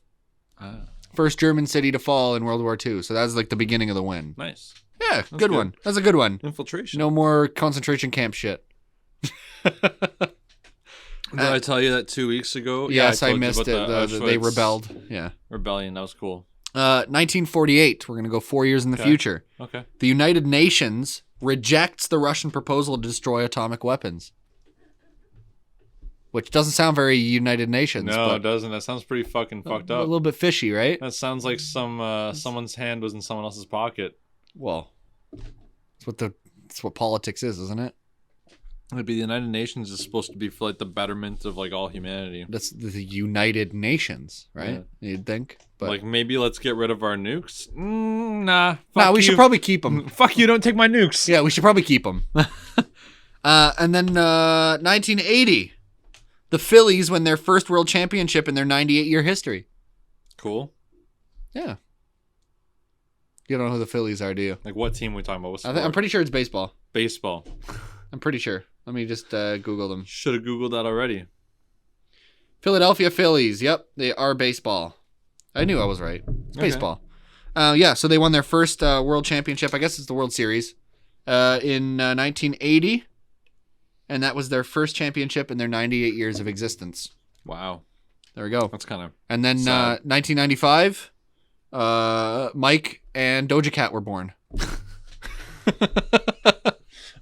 First German city to fall in World War II. So that's like the beginning of the win. Nice. Yeah, good one. That's a good one. Infiltration. No more concentration camp shit. Did I tell you that 2 weeks ago? Yes, I missed it. They rebelled. Yeah. Rebellion. That was cool. 1948. We're going to go 4 years in the future. Okay. The United Nations rejects the Russian proposal to destroy atomic weapons. Which doesn't sound very United Nations. No, it doesn't. That sounds pretty fucking fucked up. A little bit fishy, right? That sounds like someone's hand was in someone else's pocket. Well, that's what politics is, isn't it? It'd be the United Nations is supposed to be for like the betterment of like all humanity. That's the United Nations, right? Yeah. You'd think, but like maybe let's get rid of our nukes. Nah, we should probably keep them. Fuck you! Don't take my nukes. Yeah, we should probably keep them. And then 1980, the Phillies win their first world championship in their 98-year history. Cool. Yeah. You don't know who the Phillies are, do you? Like what team are we talking about? I'm pretty sure it's baseball. Baseball. I'm pretty sure. Let me just Google them. Should have Googled that already. Philadelphia Phillies. Yep, they are baseball. I knew I was right. It's baseball. Yeah, so they won their first world championship. I guess it's the World Series in 1980. And that was their first championship in their 98 years of existence. Wow. There we go. That's kind of And then 1995, Myke and Doja Cat were born.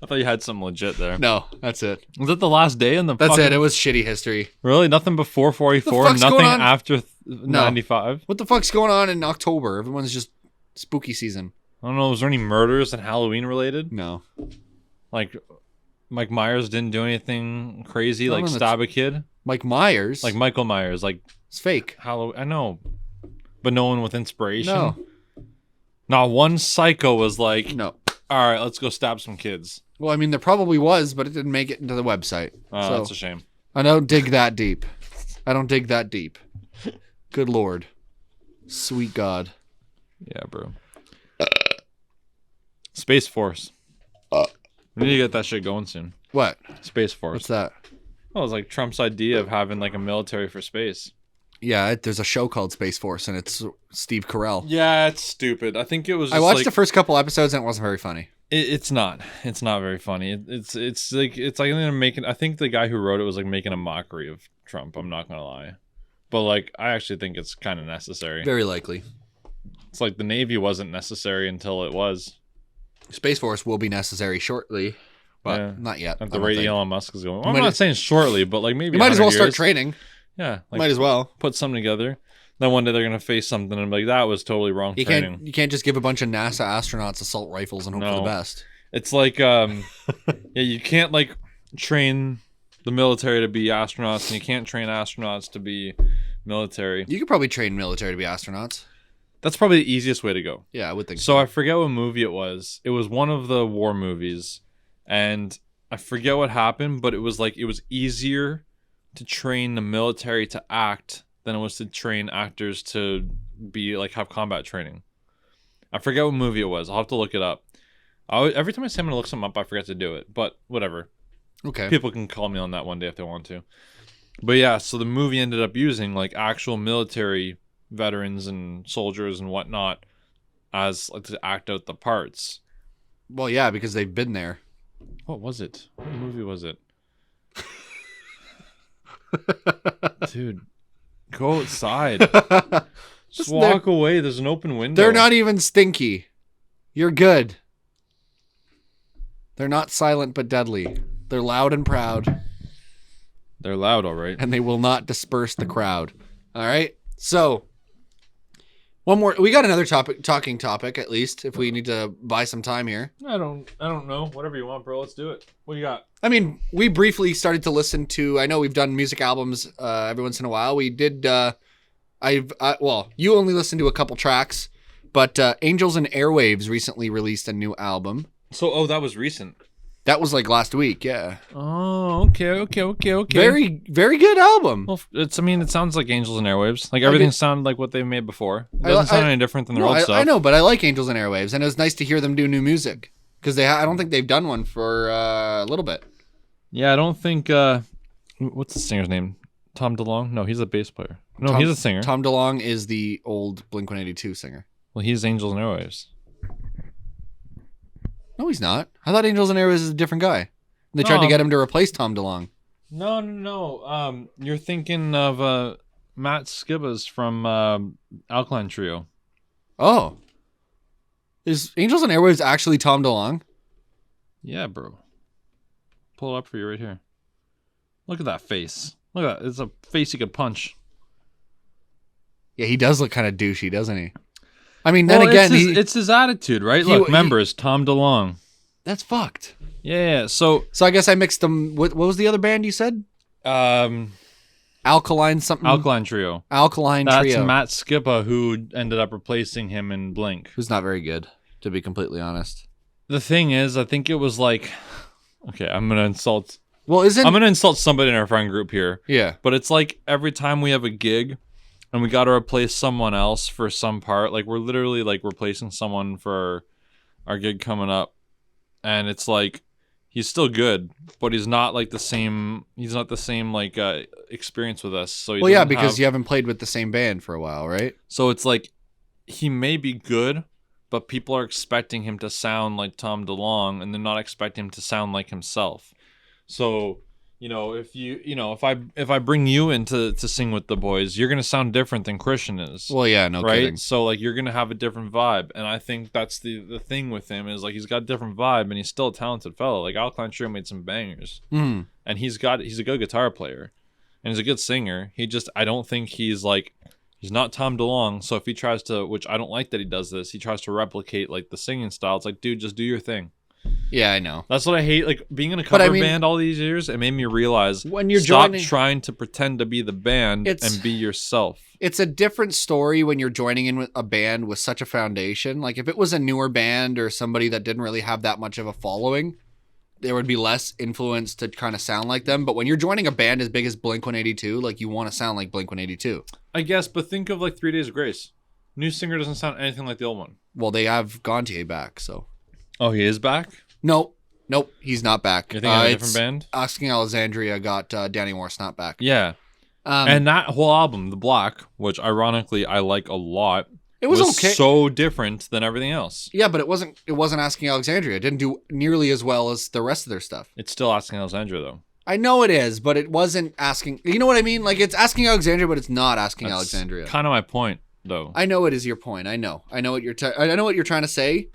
I thought you had some legit there. No, that's it. Was that the last day in the That's it. It was shitty history. Really? Nothing before 44? Nothing after 95? What the fuck's going on in October? Everyone's just spooky season. I don't know. Was there any murders and Halloween related? No. Like, Mike Myers didn't do anything crazy, like stab a kid? Mike Myers? Like Michael Myers. Like, it's fake. Halloween. I know. But no one with inspiration? No. Not one psycho was like, no. All right, let's go stab some kids. Well, I mean, there probably was, but it didn't make it into the website. Oh, so that's a shame. I don't dig that deep. Good Lord. Sweet God. Yeah, bro. Space Force. We need to get that shit going soon. What? Space Force. What's that? Well, it's like Trump's idea of having like a military for space. Yeah, there's a show called Space Force, and it's Steve Carell. Yeah, it's stupid. I think it was. I watched the first couple episodes, and it wasn't very funny. It's not. It's not very funny. It's like making. I think the guy who wrote it was like making a mockery of Trump. I'm not gonna lie, but like I actually think it's kind of necessary. Very likely. It's like the Navy wasn't necessary until it was. Space Force will be necessary shortly, but not yet. At the rate Elon Musk is going. Well, I'm not saying shortly, but like maybe you might as well start training. Yeah, like might as well put something together. Then one day they're gonna face something and be like, "That was totally wrong training." You can't just give a bunch of NASA astronauts assault rifles and hope for the best. It's like, yeah, you can't like train the military to be astronauts, and you can't train astronauts to be military. You could probably train military to be astronauts. That's probably the easiest way to go. Yeah, I would think so. I forget what movie it was. It was one of the war movies, and I forget what happened, but it was like it was easier to train the military to act than it was to train actors to be like have combat training. I forget what movie it was. I'll have to look it up. Every time I say I'm gonna look something up, I forget to do it. But whatever. Okay. People can call me on that one day if they want to. But yeah, so the movie ended up using like actual military veterans and soldiers and whatnot as like to act out the parts. Well, yeah, because they've been there. What was it? What movie was it? Dude, go outside. Just walk away. There's an open window. They're not even stinky. You're good. They're not silent but deadly. They're loud and proud. They're loud, all right. And they will not disperse the crowd. All right. So one more. We got another talking topic at least. If we need to buy some time here. I don't know. Whatever you want, bro. Let's do it. What do you got? I mean, we briefly started to listen to. I know we've done music albums every once in a while. We did. Well, you only listened to a couple tracks, but Angels and Airwaves recently released a new album. So, that was recent. That was like last week, yeah. Oh, okay. Very, very good album. Well, it sounds like Angels and Airwaves. Like everything sounded like what they made before. It doesn't sound any different than their old stuff. I know, but I like Angels and Airwaves, and it was nice to hear them do new music because I don't think they've done one for a little bit. Yeah, I don't think. What's the singer's name? Tom DeLonge? No, he's a bass player. No, he's a singer. Tom DeLonge is the old Blink-182 singer. Well, he's Angels and Airwaves. No, he's not. I thought Angels and Airwaves is a different guy. They tried to get him to replace Tom DeLonge. No. You're thinking of Matt Skiba's from Alkaline Trio. Oh. Is Angels and Airwaves actually Tom DeLonge? Yeah, bro. Pull it up for you right here. Look at that face. Look at that. It's a face you could punch. Yeah, he does look kind of douchey, doesn't he? I mean, then again, it's his attitude, right? Look, remember, it's Tom DeLonge. That's fucked. Yeah. So I guess I mixed them. What was the other band you said? Alkaline something. Alkaline Trio. Alkaline Trio. That's Matt Skiba, who ended up replacing him in Blink. Who's not very good, to be completely honest. The thing is, I think it was like, okay, I'm gonna insult. Well, I'm gonna insult somebody in our friend group here. Yeah. But it's like every time we have a gig, and we got to replace someone else for some part. Like we're literally like replacing someone for our gig coming up, and it's like he's still good, but he's not like the same. He's not the same like experience with us. So because you haven't played with the same band for a while, right? So it's like he may be good, but people are expecting him to sound like Tom DeLonge, and they're not expecting him to sound like himself. So, if I bring you in to sing with the boys, you're gonna sound different than Christian is. Well, yeah, no kidding. So like you're gonna have a different vibe, and I think that's the thing with him is like he's got a different vibe, and he's still a talented fellow. Like Alkaline Trio made some bangers, and he's a good guitar player, and he's a good singer. I don't think he's not Tom DeLonge. So if he tries to, which I don't like that he does this, he tries to replicate like the singing style. It's like, dude, just do your thing. Yeah, I know. That's what I hate. Like being in a cover band all these years, it made me realize when you're stop trying to pretend to be the band and be yourself. It's a different story when you're joining in with a band with such a foundation. Like if it was a newer band or somebody that didn't really have that much of a following, there would be less influence to kind of sound like them. But when you're joining a band as big as Blink-182, like you want to sound like Blink-182. I guess, but think of like 3 Days of Grace. New singer doesn't sound anything like the old one. Well, they have Gontier back, so. Oh, he is back? Nope, he's not back. You think of a different band? Asking Alexandria got Danny Morse not back. Yeah. And that whole album, The Black, which ironically I like a lot, it was okay. So different than everything else. Yeah, but it wasn't Asking Alexandria. It didn't do nearly as well as the rest of their stuff. It's still Asking Alexandria though. I know it is, but it wasn't Asking. You know what I mean? Like it's Asking Alexandria, but it's not Asking Alexandria. Kind of my point, though. I know it is your point. I know what you're. I know what you're trying to say,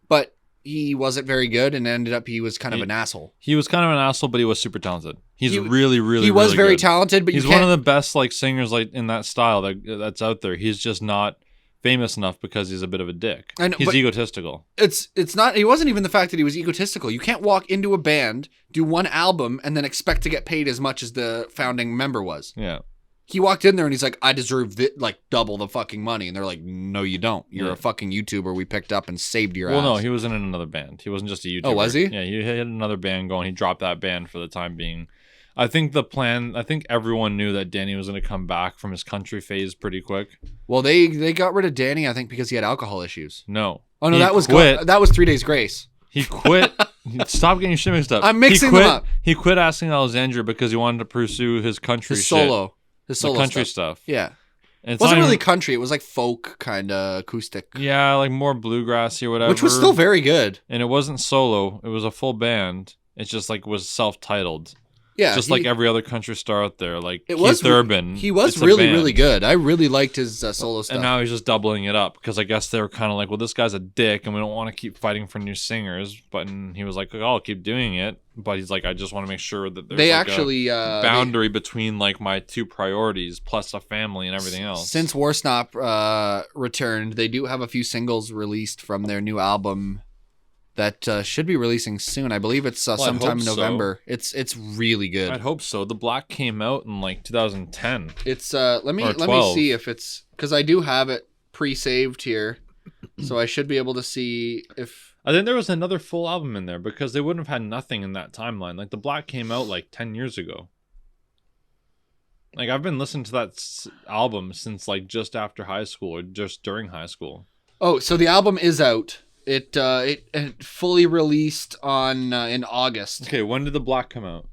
but he wasn't very good, and ended up he was kind of an asshole. He was kind of an asshole, but he was super talented. He was really very talented, but he's one of the best like singers like in that style that's out there. He's just not famous enough because he's a bit of a dick. He's egotistical. It's not. It wasn't even the fact that he was egotistical. You can't walk into a band, do one album, and then expect to get paid as much as the founding member was. Yeah. He walked in there and he's like, I deserve like double the fucking money. And they're like, no, you don't. You're a fucking YouTuber we picked up and saved your ass. Well, no, he was in another band. He wasn't just a YouTuber. Oh, was he? Yeah, he had another band going. He dropped that band for the time being. I think everyone knew that Danny was going to come back from his country phase pretty quick. Well, they got rid of Danny, I think, because he had alcohol issues. No. Oh, no, that was 3 Days Grace. He quit. Stop getting your shit mixed up. I'm mixing them up. He quit Asking Alexandria because he wanted to pursue his country solo. The country stuff. Yeah. And it wasn't really country. It was like folk kind of acoustic. Yeah, like more bluegrassy or whatever. Which was still very good. And it wasn't solo. It was a full band. It just like was self-titled. Yeah, just like every other country star out there, like Keith Urban. He was really good. I really liked his solo stuff. And now he's just doubling it up because I guess they were kind of like, well, this guy's a dick, and we don't want to keep fighting for new singers. But he was like, oh, I'll keep doing it. But he's like, I just want to make sure that there's a boundary between like my two priorities plus a family and everything else. Since Warsnop returned, they do have a few singles released from their new album that should be releasing soon. I believe it's sometime in November. So. It's really good. I'd hope so. The Black came out in like 2010. It's let me see if it's, because I do have it pre-saved here, so I should be able to see if. I think there was another full album in there because they wouldn't have had nothing in that timeline. Like the Black came out like 10 years ago. Like I've been listening to that album since like just after high school or just during high school. Oh, so the album is out. It fully released on in August. Okay, when did the Black come out?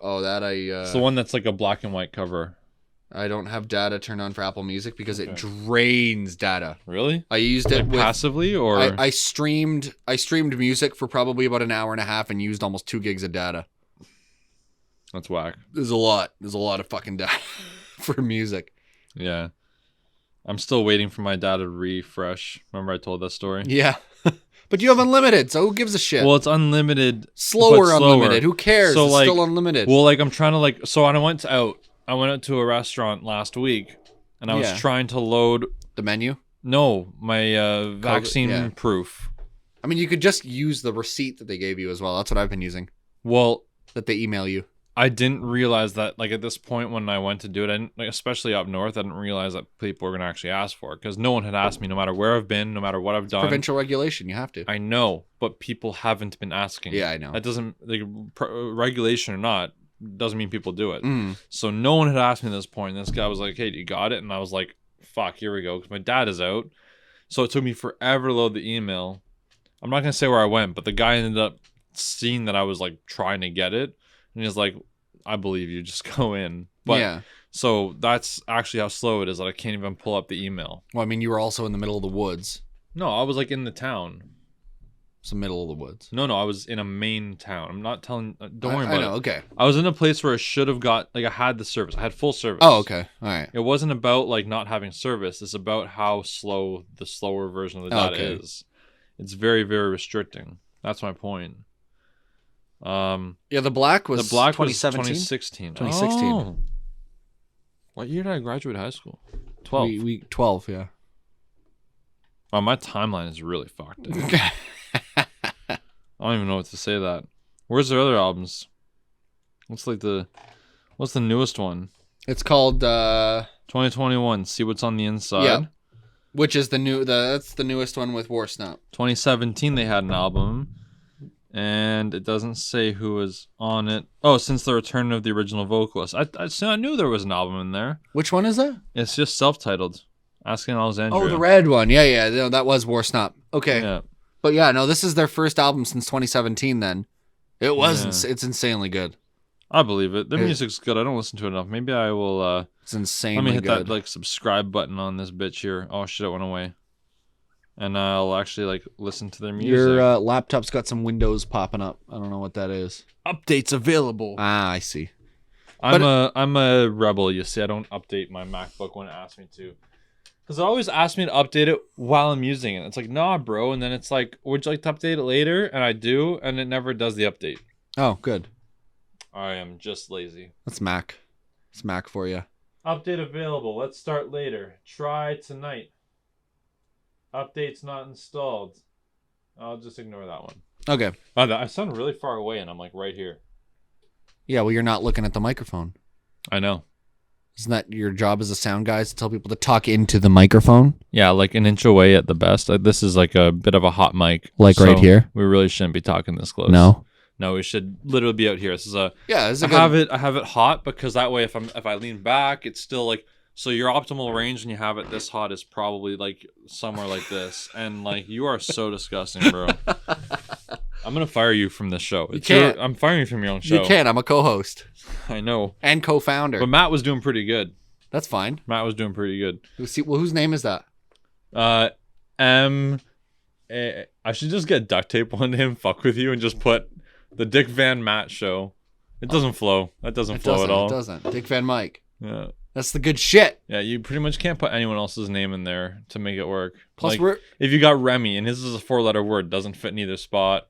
Oh, that it's the one that's like a black and white cover. I don't have data turned on for Apple Music because it drains data. Really? I used it passively, or I streamed music for probably about an hour and a half and used almost 2 gigs of data. That's whack. There's a lot of fucking data for music. Yeah. I'm still waiting for my data to refresh. Remember I told that story? Yeah. But you have unlimited, so who gives a shit? Well, it's unlimited. Slower unlimited. Who cares? So, it's still unlimited. Well, like I'm trying to like, so I went out to a restaurant last week and I was trying to load the menu. No, my vaccine proof. I mean, you could just use the receipt that they gave you as well. That's what I've been using. Well, that they email you. I didn't realize that, like, at this point when I went to do it, especially up north, I didn't realize that people were going to actually ask for it because no one had asked me, no matter where I've been, no matter what I've done. Provincial regulation, you have to. I know, but people haven't been asking. Yeah, I know. That doesn't, like, regulation or not, doesn't mean people do it. So no one had asked me at this point. And this guy was like, hey, you got it? And I was like, fuck, here we go, because my dad is out. So it took me forever to load the email. I'm not going to say where I went, but the guy ended up seeing that I was, like, trying to get it. And he's like, I believe you, just go in. But yeah. So that's actually how slow it is that I can't even pull up the email. Well, I mean, you were also in the middle of the woods. No, I was like in the town. It's the middle of the woods. No, I was in a main town. I'm not telling. Don't worry about it. Okay. I was in a place where I should have got, like, I had the service. I had full service. Oh, okay. All right. It wasn't about, like, not having service. It's about how slow the slower version of the data is. It's very, very restricting. That's my point. Yeah, the Black was 2016. 2016. Oh. What year did I graduate high school? 12. 12, yeah. Wow, my timeline is really fucked. I don't even know what to say that. Where's their other albums? What's the newest one? It's called 2021. See What's on the Inside. Yeah. Which is that's the newest one with Warsnop. 2017 they had an album. And it doesn't say who was on it. Oh, since the return of the original vocalist. I knew there was an album in there. Which one is that? It's just self-titled. Asking Alexandria. Oh, the red one. Yeah. No, that was Warsnop. Okay. Yeah. But yeah, no, this is their first album since 2017 then. It was. It's insanely good. I believe it. The music's good. I don't listen to it enough. Maybe I will... it's insanely good. Let me hit that like subscribe button on this bitch here. Oh, shit, it went away. And I'll actually like listen to their music. Your laptop's got some windows popping up. I don't know what that is. Updates available. Ah, I see. I'm a rebel. You see, I don't update my MacBook when it asks me to, because it always asks me to update it while I'm using it. It's like, nah, bro. And then it's like, would you like to update it later? And I do, and it never does the update. Oh, good. I am just lazy. That's Mac. It's Mac for you. Update available. Let's start later. Try tonight. Updates not installed. I'll just ignore that one. Okay. I sound really far away, and I'm like right here. Yeah, well, you're not looking at the microphone. I know. Isn't that your job as a sound guy, is to tell people to talk into the microphone? Yeah, like an inch away at the best. This is like a bit of a hot mic. Like right here? We really shouldn't be talking this close. No, we should literally be out here. This is a... Yeah, this is I have it hot because that way if I lean back, it's still like... So your optimal range when you have it this hot is probably like somewhere like this. And like, you are so disgusting, bro. I'm going to fire you from this show. I'm firing you from your own show. You can't. I'm a co-host. I know. And co-founder. But Matt was doing pretty good. That's fine. Matt was doing pretty good. Well, whose name is that? I should just get duct tape on him, fuck with you, and just put the Dick Van Matt Show. It doesn't flow. That doesn't flow at all. It doesn't. Dick Van Myke. Yeah. That's the good shit. Yeah, you pretty much can't put anyone else's name in there to make it work. Plus, like, if you got Remy and his is a 4-letter word, doesn't fit in either spot.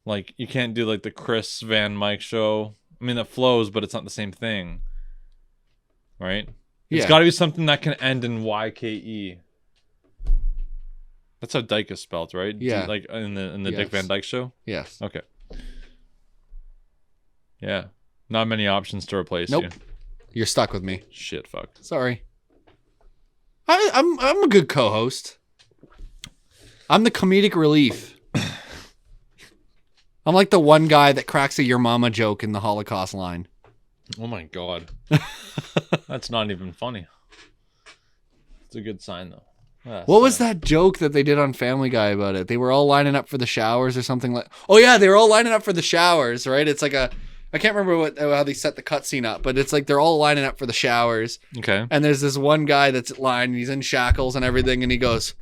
Like, you can't do like the Chris Van Myke show. I mean, that flows, but it's not the same thing. Right? Yeah. It's got to be something that can end in YKE. That's how Dyke is spelled, right? Yeah. Like in the Yes. Dick Van Dyke show? Yes. Okay. Yeah. Not many options to replace Nope. you. You're stuck with me. Shit, fuck. Sorry. I'm a good co-host. I'm the comedic relief. I'm like the one guy that cracks a your mama joke in the Holocaust line. Oh my god. That's not even funny. It's a good sign though. What was that joke that they did on Family Guy about it? They were all lining up for the showers or something like. Oh yeah, they were all lining up for the showers, right? It's like I can't remember how they set the cutscene up, but it's like they're all lining up for the showers. Okay. And there's this one guy that's lying, and he's in shackles and everything, and he goes,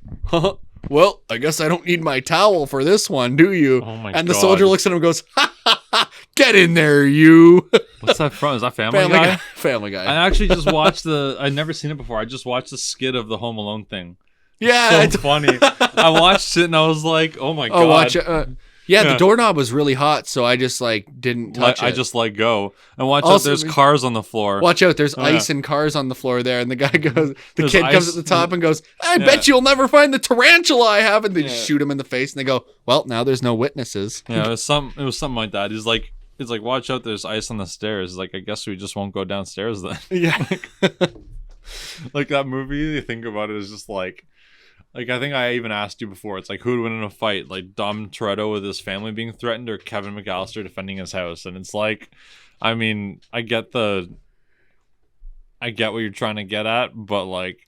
well, I guess I don't need my towel for this one, do you? Oh my and the God. soldier looks at him and goes, ha ha ha, get in there, you. What's that from? Is that Family Guy? Family Guy. I actually just watched I'd never seen it before. I just watched the skit of the Home Alone thing. Yeah. So funny. I watched it and I was like, oh my God. Oh, watch it. Yeah, the doorknob was really hot, so I just like didn't touch it. I just let go. And watch out, Also, there's cars on the floor. Watch out, there's ice and cars on the floor there, and the guy goes, the There's kid comes ice. at the top and goes, I bet you'll never find the tarantula I have, and they just shoot him in the face, and they go, well, now there's no witnesses. Yeah, it was something like that. He's like, watch out, there's ice on the stairs. He's like, I guess we just won't go downstairs then. Yeah. Like that movie, you think about it, is just like I think I even asked you before, it's like who would win in a fight, like Dom Toretto with his family being threatened or Kevin McAllister defending his house. And it's like, I mean, I get what you're trying to get at, but like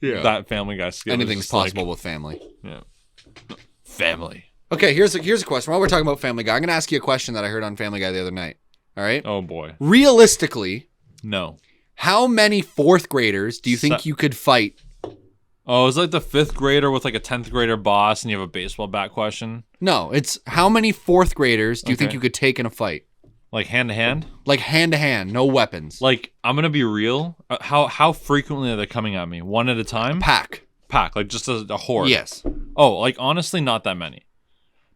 that Family Guy skill, anything's possible with family. Yeah. Family. Okay, here's a question. While we're talking about Family Guy, I'm gonna ask you a question that I heard on Family Guy the other night. All right? Oh boy. Realistically, No. how many fourth graders do you think you could fight? Oh, it's like the 5th grader with like a 10th grader boss and you have a baseball bat question? No, it's how many fourth graders do you think you could take in a fight? Like hand to hand? Like hand to hand, no weapons. Like, I'm gonna be real. How frequently are they coming at me? One at a time? Pack, like just a horde. Yes. Oh, like honestly, not that many.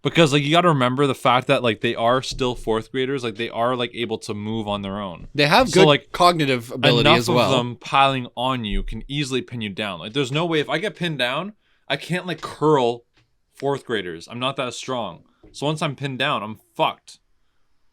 Because like you got to remember the fact that like they are still 4th graders, like they are like able to move on their own. They have good like cognitive ability as well. Enough of them piling on you can easily pin you down. Like there's no way if I get pinned down, I can't like curl 4th graders. I'm not that strong. So once I'm pinned down, I'm fucked.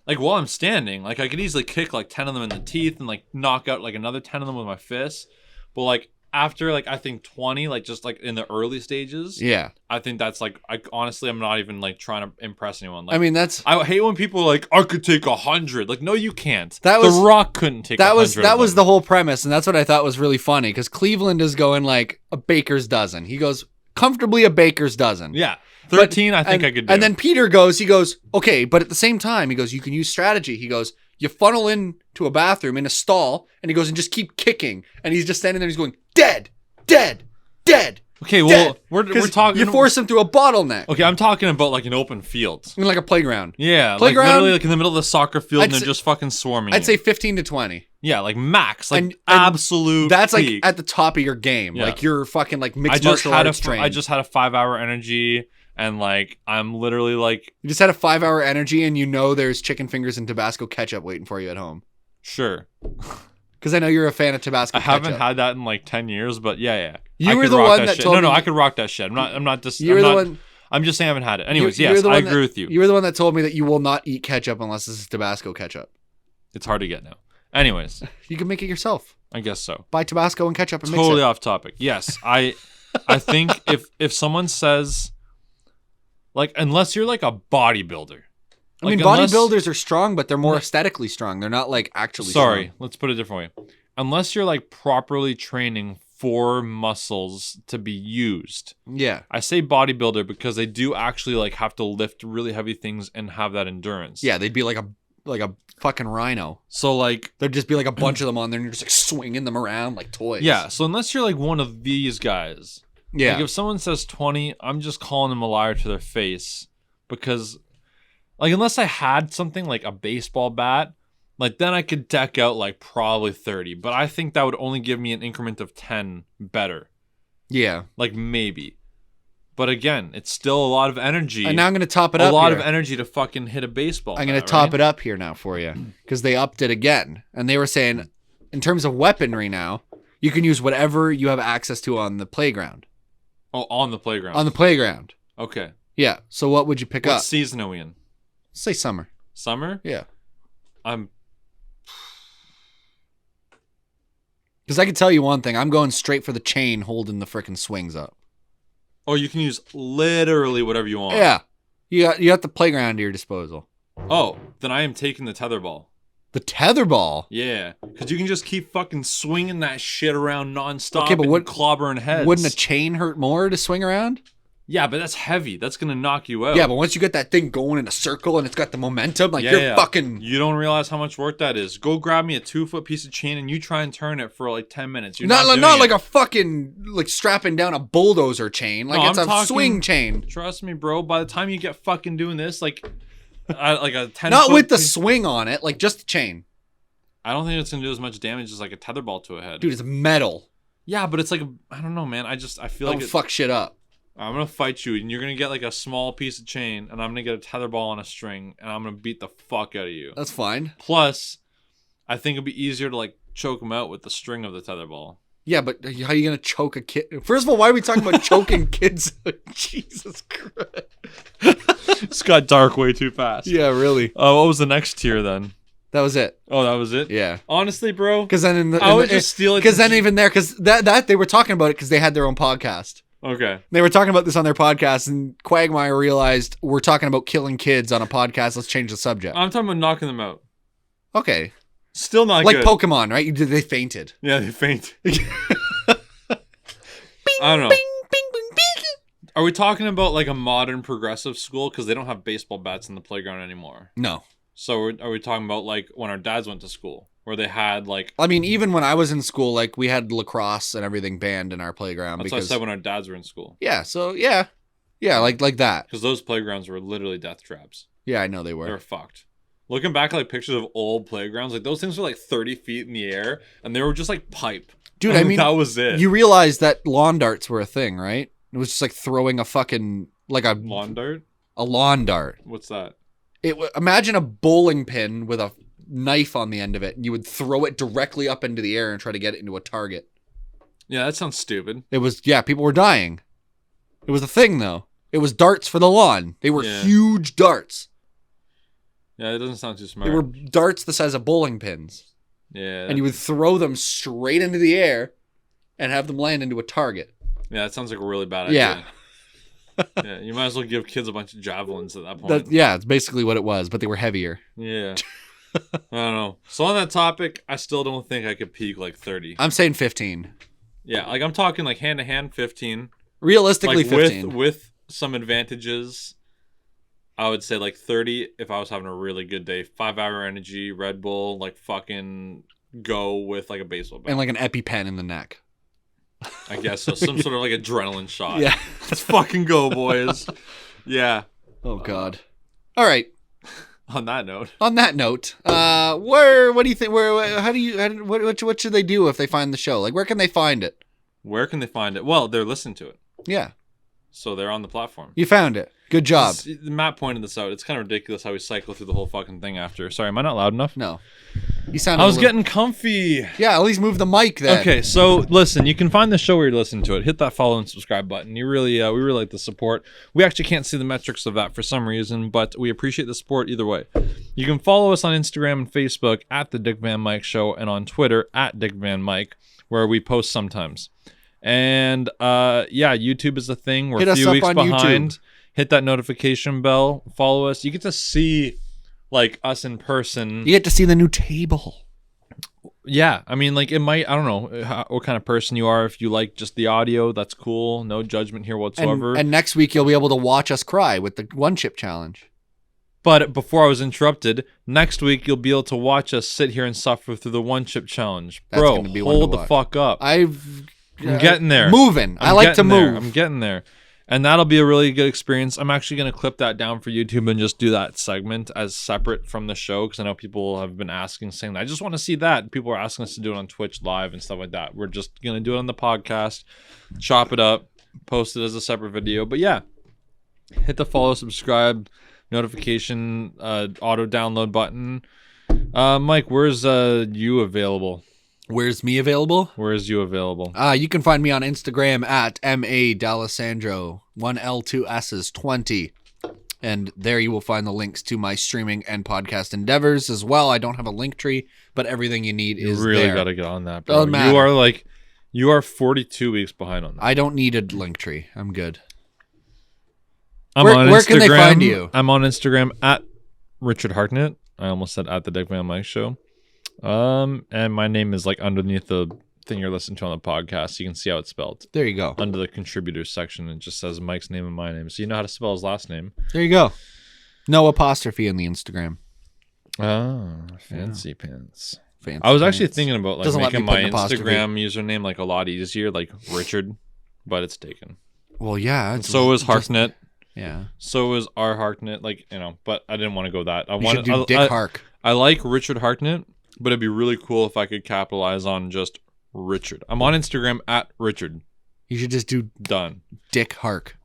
Like while I'm standing, like I could easily kick like 10 of them in the teeth and like knock out like another 10 of them with my fists. But like after like I think 20, like just like in the early stages, yeah, I think that's like honestly I'm not even like trying to impress anyone. Like, I mean I hate when people are like I could take 100. Like no, you can't. That was The Rock couldn't take. That 100 that was the whole premise, and that's what I thought was really funny because Cleveland is going like a baker's dozen. He goes comfortably a baker's dozen. Yeah, 13. I think I could do. And then Peter goes, he goes, okay, but at the same time, he goes, you can use strategy. He goes, you funnel into a bathroom in a stall, and he goes and just keep kicking, and he's just standing there. He's going dead. Okay, well, we're talking. You force him through a bottleneck. Okay, I'm talking about like an open field. I mean, like a playground. Yeah, Playground, like literally like in the middle of the soccer field, and they're say- just fucking swarming. I'd say 15 to 20. Yeah, like max, like And absolute. That's peak. like at the top of your game. Yeah. Like you're fucking like mixed martial arts trained. I just had a 5-hour energy, and like I'm literally like You just had a 5-hour energy, and you know there's chicken fingers and Tabasco ketchup waiting for you at home. sure. Because I know you're a fan of Tabasco I ketchup. haven't had that in like 10 years, but yeah. You I were could the rock one that shit. told No, me- I could rock that shit. I'm not just. You were the one. I'm just saying I haven't had it. Anyways, You're yes, the I one agree with you. You were the one that told me that you will not eat ketchup unless this is Tabasco ketchup. It's hard to get now. Anyways, You can make it yourself. I guess so. Buy Tabasco and ketchup and mix Totally it. off topic. Yes, I think if someone says like unless you're like a bodybuilder. I mean, bodybuilders are strong, but they're more aesthetically strong. They're not like actually Sorry, strong. let's put it a different way. Unless you're like properly training for muscles to be used. Yeah. I say bodybuilder because they do actually like have to lift really heavy things and have that endurance. Yeah, they'd be like a fucking rhino. So like There'd just be like a bunch of them on there and you're just like swinging them around like toys. yeah, so unless you're like one of these guys. Yeah. Like if someone says 20, I'm just calling them a liar to their face because Like, unless I had something like a baseball bat, like, then I could deck out, like, probably 30. But I think that would only give me an increment of 10 better. Yeah. Like, maybe. But again, it's still a lot of energy. And now I'm going to top it up. A lot of energy to fucking hit a baseball. I'm going to top it up here now for you. Because they upped it again. And they were saying, in terms of weaponry now, you can use whatever you have access to on the playground. Oh, on the playground. On the playground. Okay. Yeah. So what would you pick up? What season are we in? Say summer. Summer? Yeah. I'm... Because I can tell you one thing. I'm going straight for the chain holding the frickin' swings up. Oh, you can use literally whatever you want. Yeah. You got the playground at your disposal. Oh, then I am taking the tetherball. The tetherball? Yeah. Because you can just keep fucking swinging that shit around nonstop okay, but and clobbering heads. Wouldn't a chain hurt more to swing around? Yeah, but that's heavy. That's going to knock you out. Yeah, but once you get that thing going in a circle and it's got the momentum, like you're fucking... You don't realize how much work that is. Go grab me a 2-foot piece of chain and you try and turn it for like 10 minutes. You're not doing like it. a fucking, like strapping down a bulldozer chain. Like it's a swing chain. Trust me, bro. By the time you get fucking doing this, like a 10 Not with the swing on it, like just the chain. I don't think it's going to do as much damage as like a tetherball to a head. Dude, it's metal. Yeah, but it's like, I don't know, man. I feel like... Don't fuck shit up. I'm going to fight you, and you're going to get, like, a small piece of chain, and I'm going to get a tetherball on a string, and I'm going to beat the fuck out of you. That's fine. Plus, I think it'd be easier to, like, choke him out with the string of the tetherball. Yeah, but how are you going to choke a kid? First of all, why are we talking about choking kids? Jesus Christ. This got dark way too fast. Yeah, really. Oh, what was the next tier, then? That was it. Oh, that was it? Yeah. Honestly, bro. Because then I would just steal it. Because then even there, because that they were talking about it because they had their own podcast. Okay. They were talking about this on their podcast, and Quagmire realized we're talking about killing kids on a podcast. Let's change the subject. I'm talking about knocking them out. Okay. Still not like good. Like Pokemon, right? They fainted. Yeah, they fainted. I don't know. Bing, bing, bing, bing. Are we talking about like a modern progressive school? Because they don't have baseball bats in the playground anymore. No. So are we talking about like when our dads went to school? Where they had like... I mean, even when I was in school, like we had lacrosse and everything banned in our playground. That's because... what I said when our dads were in school. Yeah, so yeah. Yeah, like that. Because those playgrounds were literally death traps. Yeah, I know they were. They were fucked. Looking back at like pictures of old playgrounds, like those things were like 30 feet in the air and they were just like pipe. Dude, I mean... that was it. You realize that lawn darts were a thing, right? It was just like throwing a fucking... like a... Lawn dart? A lawn dart. What's that? Imagine a bowling pin with a knife on the end of it, and you would throw it directly up into the air and try to get it into a target. Yeah, that sounds stupid. It was, yeah, people were dying. It was a thing, though. It was darts for the lawn. They were huge darts. Yeah, it doesn't sound too smart. They were darts the size of bowling pins. Yeah. And you would throw them straight into the air and have them land into a target. Yeah, that sounds like a really bad idea. Yeah. Yeah, you might as well give kids a bunch of javelins at that point. Yeah, it's basically what it was, but they were heavier. Yeah. I don't know. So on that topic, I still don't think I could peak like 30. I'm saying 15. Yeah, like I'm talking like hand to hand 15. Realistically, like 15. With some advantages, I would say like 30 if I was having a really good day. 5-hour energy, Red Bull, like fucking go with like a baseball bat. And like an EpiPen in the neck. I guess so. Some sort of like adrenaline shot. Yeah. Let's fucking go, boys. Yeah. Oh, God. All right. On that note. What do you think? What should they do if they find the show? Like, where can they find it? Where can they find it? Well, they're listening to it. Yeah. So they're on the platform. You found it. Good job. Matt pointed this out. It's kind of ridiculous how we cycle through the whole fucking thing after. Sorry, am I not loud enough? No. You sound. I was getting comfy. Yeah, at least move the mic then. Okay, so listen, you can find the show where you're listening to it. Hit that follow and subscribe button. We really like the support. We actually can't see the metrics of that for some reason, but we appreciate the support either way. You can follow us on Instagram and Facebook at the Dick Van Myke Show, and on Twitter at Dick Van Myke, where we post sometimes. And YouTube is a thing. We're a few weeks behind. YouTube. Hit that notification bell. Follow us. You get to see like us in person. You get to see the new table. Yeah, I mean, like it might. I don't know what kind of person you are. If you like just the audio, that's cool. No judgment here whatsoever. And next week you'll be able to watch us cry with the one chip challenge. But before I was interrupted, next week you'll be able to watch us sit here and suffer through the one chip challenge. Bro, hold the fuck up. I'm getting there. Moving. I like to move. I'm getting there. And that'll be a really good experience. I'm actually going to clip that down for YouTube and just do that segment as separate from the show, because I know people have been asking, saying, I just want to see that. People are asking us to do it on Twitch live and stuff like that. We're just going to do it on the podcast, chop it up, post it as a separate video. But yeah, hit the follow, subscribe, notification, auto download button. Myke, where's you available? Where's me available? Where is you available? You can find me on Instagram at MA D'Alessandro, 1L2S's 20. And there you will find the links to my streaming and podcast endeavors as well. I don't have a link tree, but everything you need is there. You really got to get on that, bro. You are 42 weeks behind on that. I don't need a link tree. I'm good. Where can they find you? I'm on Instagram at Richard Hartnett. I almost said at the DvM Myke Show. And my name is like underneath the thing you're listening to on the podcast. You can see how it's spelled. There you go. Under the contributors section, it just says Mike's name and my name. So you know how to spell his last name. There you go. No apostrophe in the Instagram. Oh, fancy pants. Fancy I was pants. actually thinking about like Doesn't making my Instagram username like a lot easier, like Richard, but it's taken. Well, yeah. So is Harknett. Yeah. So is R Harknett. Like, you know, but I didn't want to go that. I should do Dick Hark. I like Richard Harknett, but it'd be really cool if I could capitalize on just Richard. I'm on Instagram at Richard. You should just do done. Dick Hark.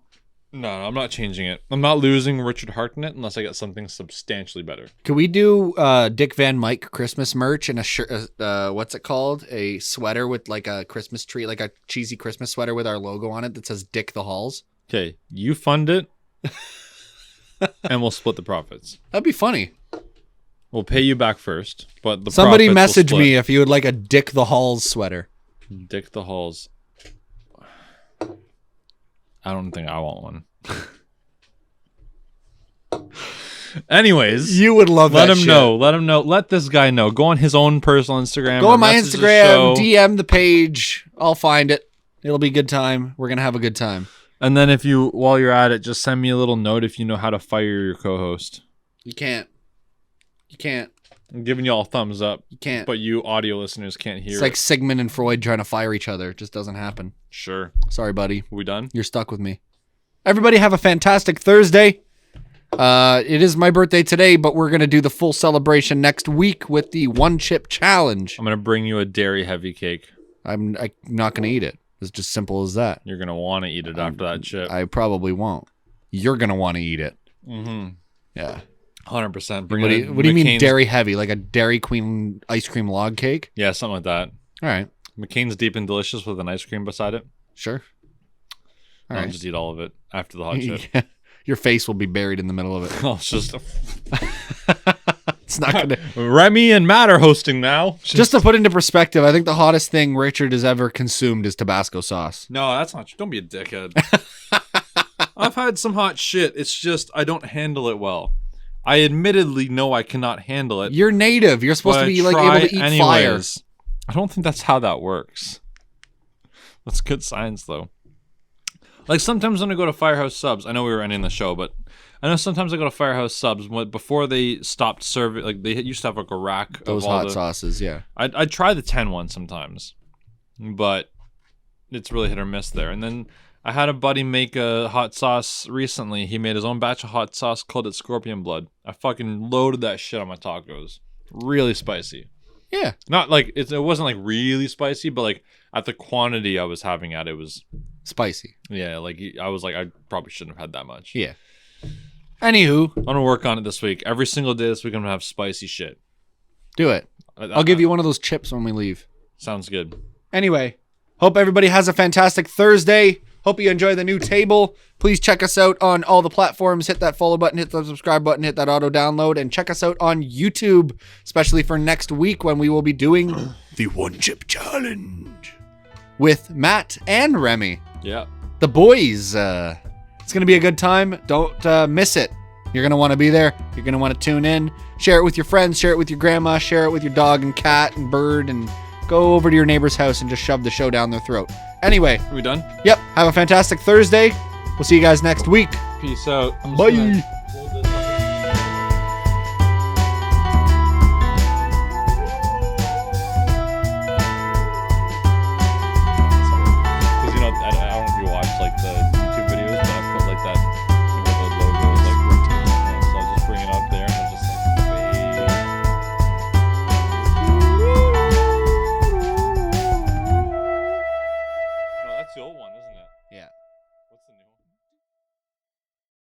No, I'm not changing it. I'm not losing Richard Harknett unless I get something substantially better. Could we do Dick Van Myke Christmas merch and a shirt? What's it called? A sweater with like a Christmas tree, like a cheesy Christmas sweater with our logo on it that says Dick the Halls. Okay, you fund it, and we'll split the profits. That'd be funny. We'll pay you back first, but the somebody message me if you would like a Dick the Halls sweater. Dick the Halls. I don't think I want one. Anyways, you would love that. Let him know. Let this guy know. Go on his own personal Instagram. Go on my Instagram. DM the page. I'll find it. It'll be a good time. We're gonna have a good time. And then while you're at it, just send me a little note if you know how to fire your co-host. You can't. I'm giving you all thumbs up. You can't. But you audio listeners can't hear it. It's like Sigmund and Freud trying to fire each other. It just doesn't happen. Sure. Sorry, buddy. We done? You're stuck with me. Everybody have a fantastic Thursday. It is my birthday today, but we're going to do the full celebration next week with the one chip challenge. I'm going to bring you a dairy heavy cake. I'm not going to eat it. It's just simple as that. You're going to want to eat it after that chip. I probably won't. You're going to want to eat it. Mm-hmm. Yeah. 100%. What do you mean dairy heavy? Like a Dairy Queen ice cream log cake? Yeah, something like that. All right. McCain's Deep and Delicious with an ice cream beside it. Sure. I'll just eat all of it after the hot chip. Yeah. Your face will be buried in the middle of it. Oh, it's just... It's not going to... Remy and Matt are hosting now. Just to put into perspective, I think the hottest thing Richard has ever consumed is Tabasco sauce. No, that's not true. Don't be a dickhead. I've had some hot shit. It's just I don't handle it well. I admittedly know I cannot handle it. You're native. You're supposed to be like able to eat fire. I don't think that's how that works. That's good science, though. Like sometimes when I go to Firehouse Subs, I know we were ending the show, but I know sometimes I go to Firehouse Subs before they stopped serving. Like they used to have like a rack those of all hot sauces. Yeah, I'd try the 10 one sometimes, but it's really hit or miss there. And then I had a buddy make a hot sauce recently. He made his own batch of hot sauce, called it Scorpion Blood. I fucking loaded that shit on my tacos. Really spicy. Yeah. Not like it wasn't like really spicy, but like at the quantity I was having it was spicy. Yeah, like I was like I probably shouldn't have had that much. Yeah. Anywho, I'm gonna work on it this week. Every single day this week I'm gonna have spicy shit. Do it. I'll give you one of those chips when we leave. Sounds good. Anyway, hope everybody has a fantastic Thursday. Hope you enjoy the new table. Please check us out on all the platforms. Hit that follow button, hit the subscribe button, hit that auto download, and check us out on YouTube, especially for next week when we will be doing the One Chip Challenge with Matt and Remy. Yeah. The boys. It's going to be a good time. Don't miss it. You're going to want to be there. You're going to want to tune in. Share it with your friends. Share it with your grandma. Share it with your dog and cat and bird. And go over to your neighbor's house and just shove the show down their throat. Anyway. Are we done? Yep. Have a fantastic Thursday. We'll see you guys next week. Peace out. Bye.